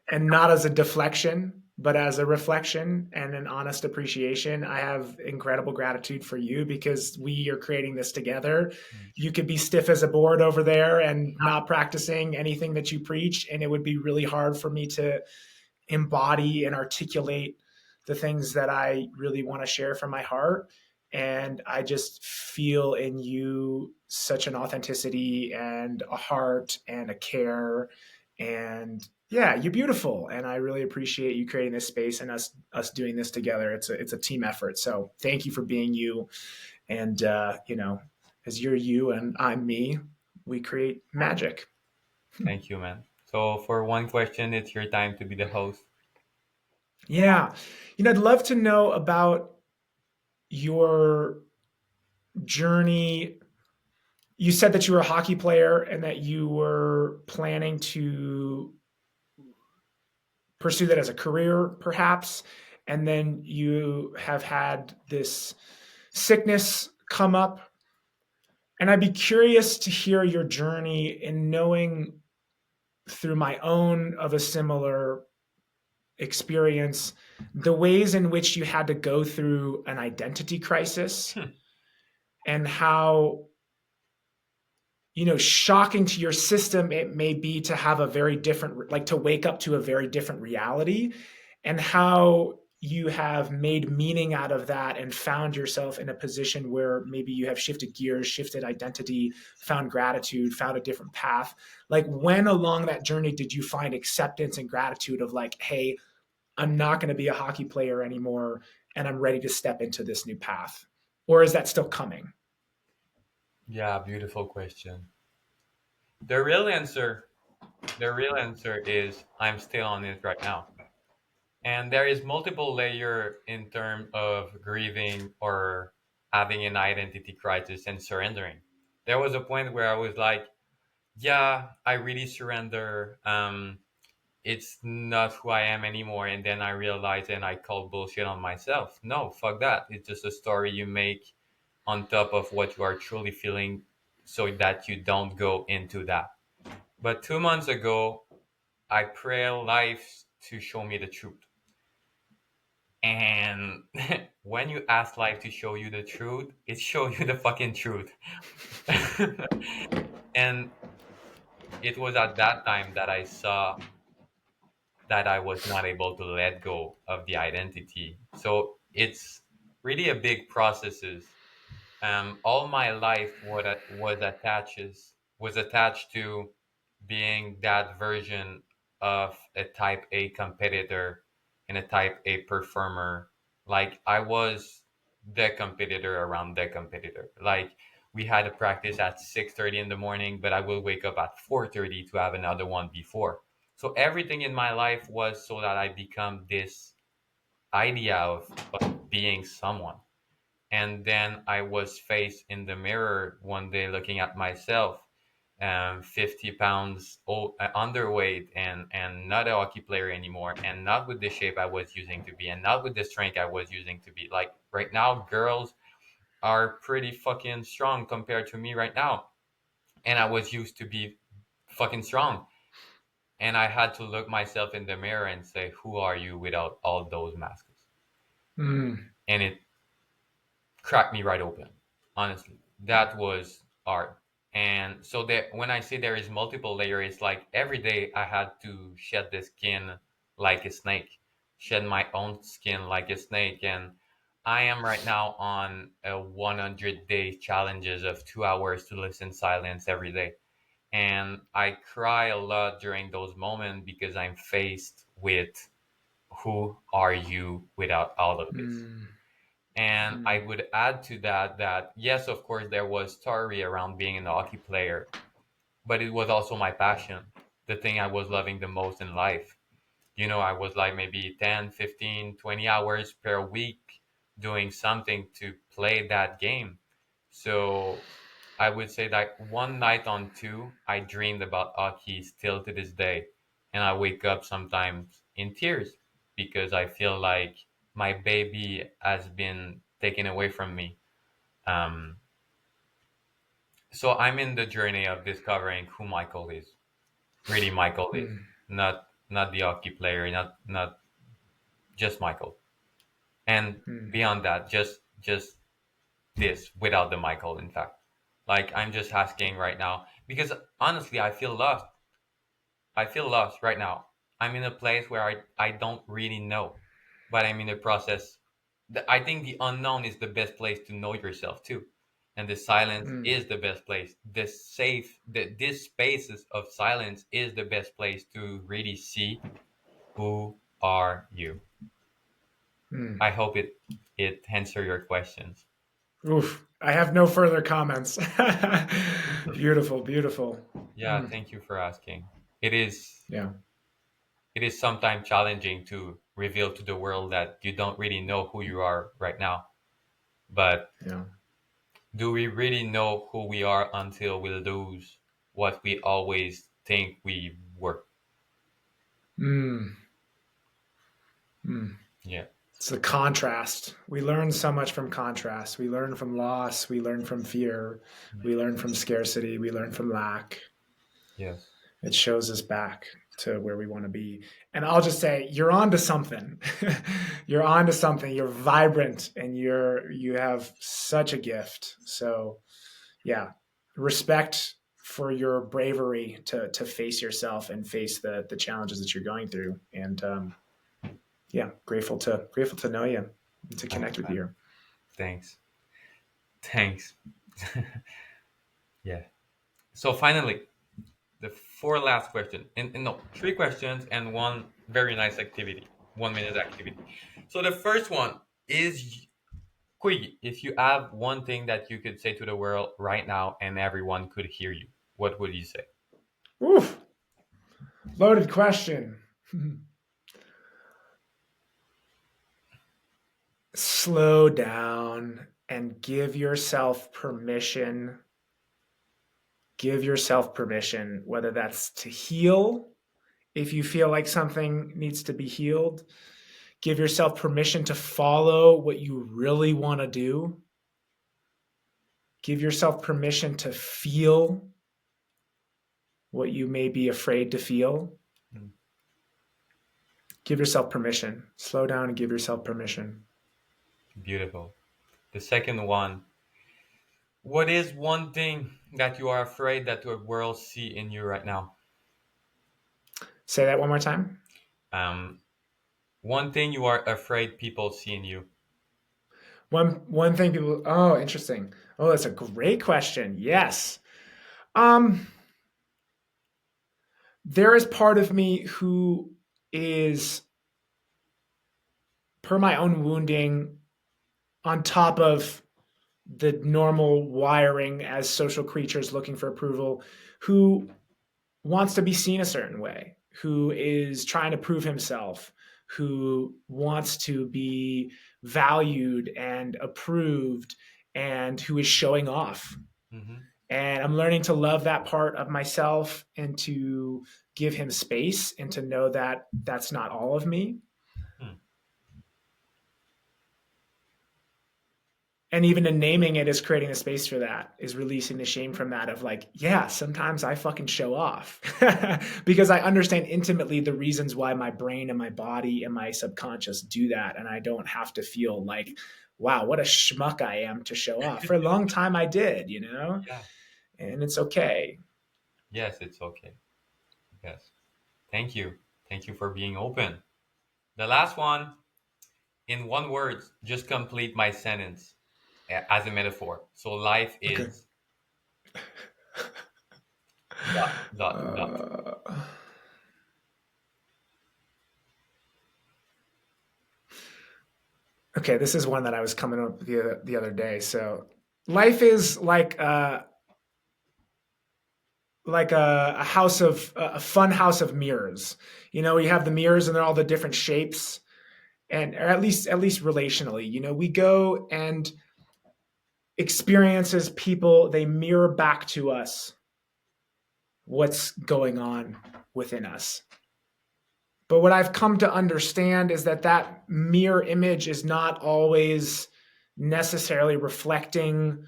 and not as a deflection, but as a reflection and an honest appreciation. I have incredible gratitude for you because we are creating this together. You could be stiff as a board over there and not practicing anything that you preach, and it would be really hard for me to embody and articulate the things that I really want to share from my heart. And I just feel in you such an authenticity and a heart and a care. And yeah, you're beautiful. And I really appreciate you creating this space and us doing this together. It's a team effort. So thank you for being you. And as you're you and I'm me, we create magic. Thank you, man. So for one question, it's your time to be the host. Yeah. I'd love to know about your journey. You said that you were a hockey player and that you were planning to pursue that as a career, perhaps. And then you have had this sickness come up. And I'd be curious to hear your journey in knowing through my own of a similar experience, the ways in which you had to go through an identity crisis and how, shocking to your system it may be to have a very different, like to wake up to a very different reality, and how you have made meaning out of that and found yourself in a position where maybe you have shifted gears, shifted identity, found gratitude, found a different path. Like, when along that journey did you find acceptance and gratitude of like, hey, I'm not going to be a hockey player anymore and I'm ready to step into this new path? Or is that still coming? Yeah, beautiful question. The real answer, the real answer is I'm still on it right now. And there is multiple layer in terms of grieving or having an identity crisis and surrendering. There was a point where I was like, yeah, I really surrender. It's not who I am anymore. And then I realized and I called bullshit on myself. No, fuck that. It's just a story you make on top of what you are truly feeling so that you don't go into that. But 2 months ago, I pray life to show me the truth. And when you ask life to show you the truth, it shows you the fucking truth. And it was at that time that I saw that I was not able to let go of the identity. So it's really a big processes. All my life was attached to being that version of a type A competitor and a type A performer. Like I was the competitor around the competitor. Like we had a practice at 6:30 in the morning, but I will wake up at 4:30 to have another one before. So everything in my life was so that I become this idea of being someone. And then I was faced in the mirror one day looking at myself, 50 pounds underweight and not a hockey player anymore, and not with the shape I was using to be, and not with the strength I was using to be. Like right now, girls are pretty fucking strong compared to me right now. And I was used to be fucking strong. And I had to look myself in the mirror and say, who are you without all those masks? Mm. And it cracked me right open. Honestly, that was art. And so that when I say there is multiple layer, it's like every day I had to shed the skin like a snake, shed my own skin like a snake. And I am right now on a 100-day challenges of 2 hours to listen silence every day. And I cry a lot during those moments because I'm faced with who are you without all of this. Mm. And I Mm. would add to that yes, of course, there was story around being an hockey player, but it was also my passion, the thing I was loving the most in life. I was like maybe 10, 15, 20 hours per week doing something to play that game. So I would say that one night on two, I dreamed about hockey still to this day. And I wake up sometimes in tears because I feel like my baby has been taken away from me. Um, so I'm in the journey of discovering who Michael is. Really, Michael is Mm. not the hockey player, not just Michael. And Mm. beyond that, just this without the Michael. In fact, like I'm just asking right now because honestly, I feel lost. I feel lost right now. I'm in a place where I don't really know, but I'm in a process. I think the unknown is the best place to know yourself too. And the silence Mm. is the best place. This spaces of silence is the best place to really see who are you. Mm. I hope it answer your questions. Oof. I have no further comments. Beautiful, beautiful. Yeah, Mm. thank you for asking. It is Yeah, it is sometimes challenging to reveal to the world that you don't really know who you are right now. But yeah. do we really know who we are until we lose what we always think we were? Mm. Mm. Yeah. It's the contrast. We learn so much from contrast. We learn from loss. We learn from fear. We learn from scarcity. We learn from lack. Yes. It shows us back to where we want to be. And I'll just say, you're on to something. You're on to something. You're vibrant and you have such a gift. So yeah, respect for your bravery to face yourself and face the challenges that you're going through. And yeah, grateful to know you and to Oh, connect with man. you. Thanks. Thanks. Yeah. So finally, the four last question, and no, three questions and one very nice activity, 1 minute activity. So the first one is Quiggy. If you have one thing that you could say to the world right now and everyone could hear you, what would you say? Oof, loaded question. Slow down and give yourself permission. Give yourself permission, whether that's to heal if you feel like something needs to be healed. Give yourself permission to follow what you really want to do. Give yourself permission to feel what you may be afraid to feel. Hmm, Give yourself permission. Slow down and give yourself permission. beautiful. The second one, what is one thing that you are afraid that the world see in you right now? Say that one more time. Um, One thing you are afraid people see in you. One thing people. Oh, interesting. Oh, that's a great question. Yes. Um, there is part of me who is, per my own wounding, on top of the normal wiring as social creatures looking for approval, who wants to be seen a certain way, who is trying to prove himself, who wants to be valued and approved, and who is showing off. Hmm. And I'm learning to love that part of myself and to give him space and to know that that's not all of me. Hmm. And even in naming it is creating a space for that, is releasing the shame from that of like, yeah, sometimes I fucking show off because I understand intimately the reasons why my brain and my body and my subconscious do that. And I don't have to feel like, wow, what a schmuck I am to show off. For a long time I did, Yeah. and it's okay. Yes, it's okay. Yes. Thank you. Thank you for being open. The last one, in one word, just complete my sentence as a metaphor. So life Okay. is dot, dot, dot. Uh, okay, this is one that I was coming up with the other day. So life is like a house of a fun house of mirrors. You have the mirrors and they're all the different shapes, and or at least relationally. We go and experiences people, they mirror back to us what's going on within us. But what I've come to understand is that mirror image is not always necessarily reflecting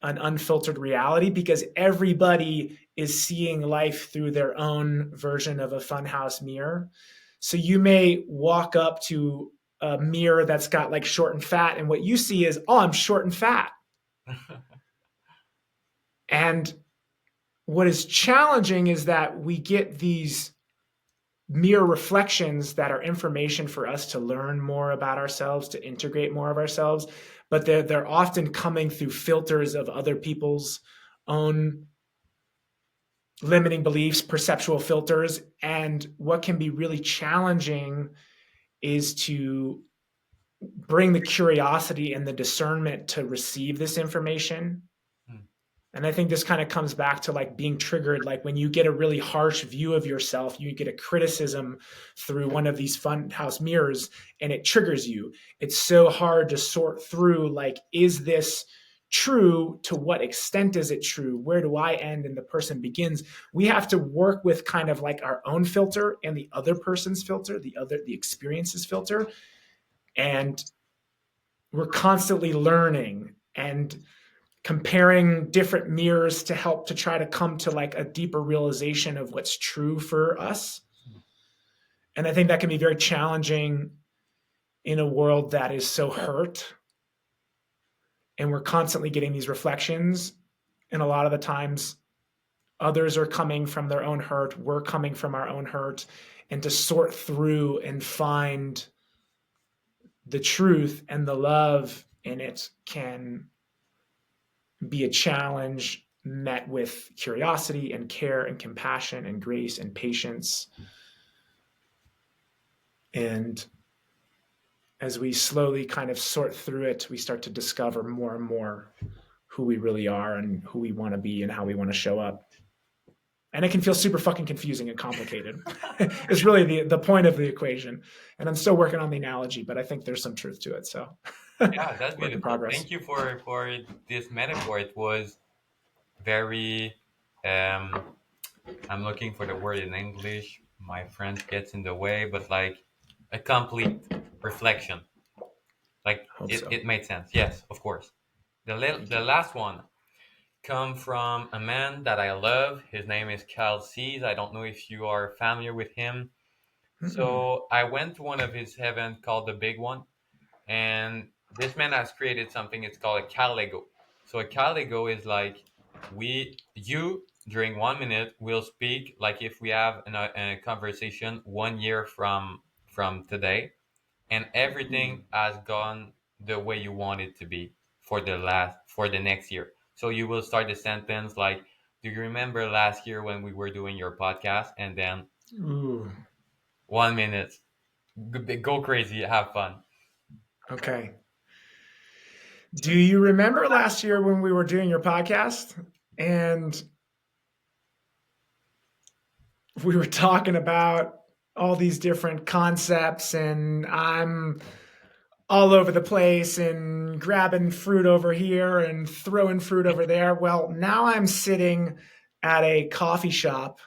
an unfiltered reality, because everybody is seeing life through their own version of a funhouse mirror. So you may walk up to a mirror that's got like short and fat, and what you see is, oh, I'm short and fat. And what is challenging is that we get these mirror reflections that are information for us to learn more about ourselves, to integrate more of ourselves, but they're often coming through filters of other people's own limiting beliefs, perceptual filters. And what can be really challenging is to bring the curiosity and the discernment to receive this information. Hmm. And I think this kind of comes back to like being triggered. Like when you get a really harsh view of yourself, you get a criticism through one of these fun house mirrors and it triggers you. It's so hard to sort through, like, is this true? To what extent is it true? Where do I end and the person begins? We have to work with kind of like our own filter and the other person's filter, the experience's filter. And we're constantly learning. And comparing different mirrors to help to try to come to like a deeper realization of what's true for us. And I think that can be very challenging in a world that is so hurt. And we're constantly getting these reflections. And a lot of the times, others are coming from their own hurt. We're coming from our own hurt. And to sort through and find the truth and the love in it can be a challenge met with curiosity and care and compassion and grace and patience. And as we slowly kind of sort through it, we start to discover more and more who we really are and who we want to be and how we want to show up. And it can feel super fucking confusing and complicated. It's really the point of the equation. And I'm still working on the analogy, but I think there's some truth to it. So Yeah, that's work in beautiful. progress. Thank you for this metaphor. It was very um I'm looking for the word in English. My French gets in the way, but like a complete reflection. Like Hope it, so. it made sense. Yes, of course. The last one come from a man that I love. His name is Cal Cease. I don't know if you are familiar with him. Mm-mm. So I went to one of his events called the Big One, and this man has created something. It's called a Calego. So a Calego is like you during 1 minute will speak like if we have a conversation 1 year from today, and everything has gone the way you want it to be for the next year. So you will start the sentence like, "Do you remember last year when we were doing your podcast?" And then Ooh. 1 minute, go crazy, have fun. Okay. Do you remember last year when we were doing your podcast and we were talking about all these different concepts and I'm all over the place and grabbing fruit over here and throwing fruit over there? Well, now I'm sitting at a coffee shop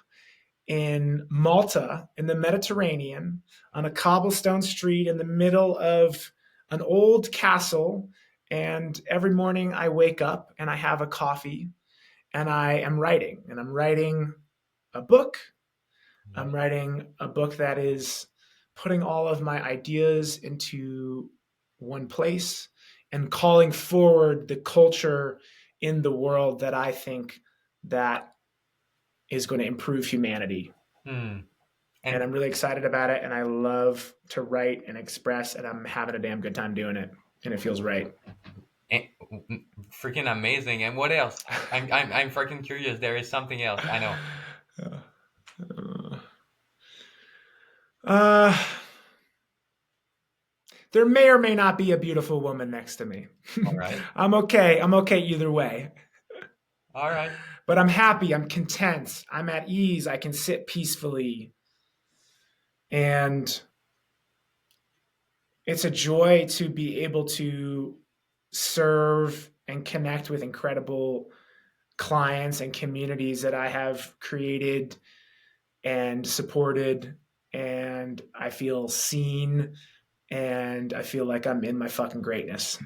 in Malta in the Mediterranean on a cobblestone street in the middle of an old castle. And every morning I wake up and I have a coffee and I am writing, and I'm writing a book. I'm writing a book that is putting all of my ideas into one place and calling forward the culture in the world that I think that is going to improve humanity. Hmm. And And I'm really excited about it. And I love to write and express, and I'm having a damn good time doing it. And it feels right. And freaking amazing. And what else? I'm freaking curious. There is something else. I know. Uh, there may or may not be a beautiful woman next to me. All right. I'm okay. I'm okay either way. All right. But I'm happy. I'm content. I'm at ease. I can sit peacefully. And it's a joy to be able to serve and connect with incredible clients and communities that I have created and supported. And I feel seen and I feel like I'm in my fucking greatness,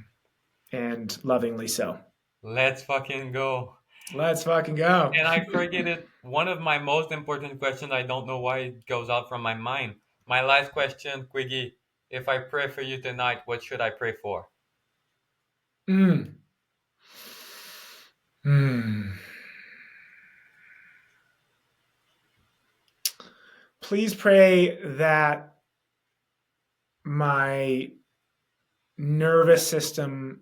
and lovingly so. Let's fucking go. Let's fucking go. And I forget it. One of my most important questions. I don't know why it goes out from my mind. My last question, Quiggy. If I pray for you tonight, what should I pray for? Mm. Mm. Please pray that my nervous system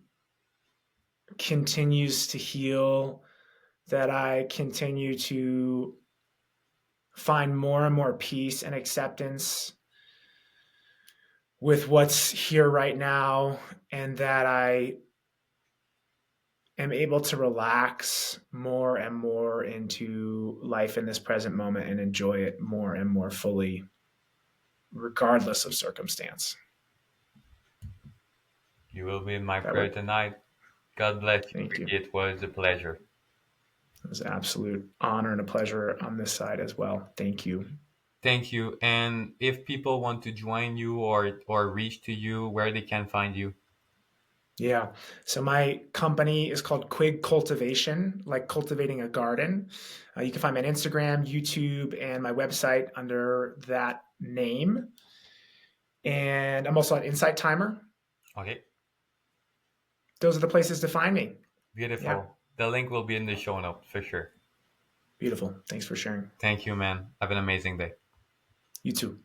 continues to heal, that I continue to find more and more peace and acceptance with what's here right now, and that I am able to relax more and more into life in this present moment and enjoy it more and more fully, regardless of circumstance. You will be in my That prayer would, tonight. God bless you, thank you. Quiggy. It was a pleasure. It was an absolute honor and a pleasure on this side as well. Thank you. Thank you. And if people want to join you or reach to you, where they can find you? Yeah. So my company is called Quigg Cultivation, like cultivating a garden. You can find me on Instagram, YouTube, and my website under that name. And I'm also on Insight Timer. Okay, Those are the places to find me. Yeah. beautiful. The link will be in the show notes for sure. Beautiful. Thanks for sharing. Thank you, man. Have an amazing day. You too.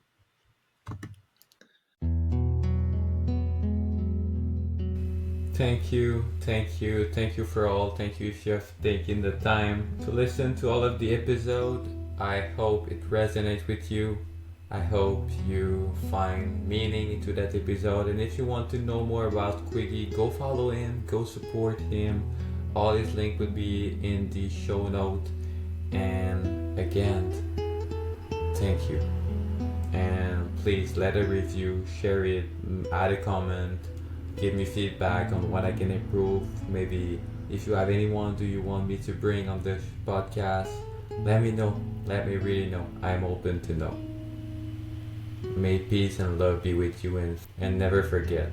Thank you for all. Thank you if you have taken the time to listen to all of the episode. I hope it resonates with you. I hope you find meaning into that episode. And if you want to know more about Quiggy, go follow him, go support him. All his link will be in the show note. And again, thank you. And please let a review, share it, add a comment, give me feedback on what I can improve. Maybe if you have anyone do you want me to bring on this podcast, let me know. Let me really know. I'm open to know. May peace and love be with you, and never forget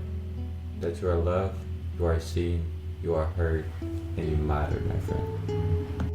that you are loved, you are seen, you are heard, and you matter, my friend.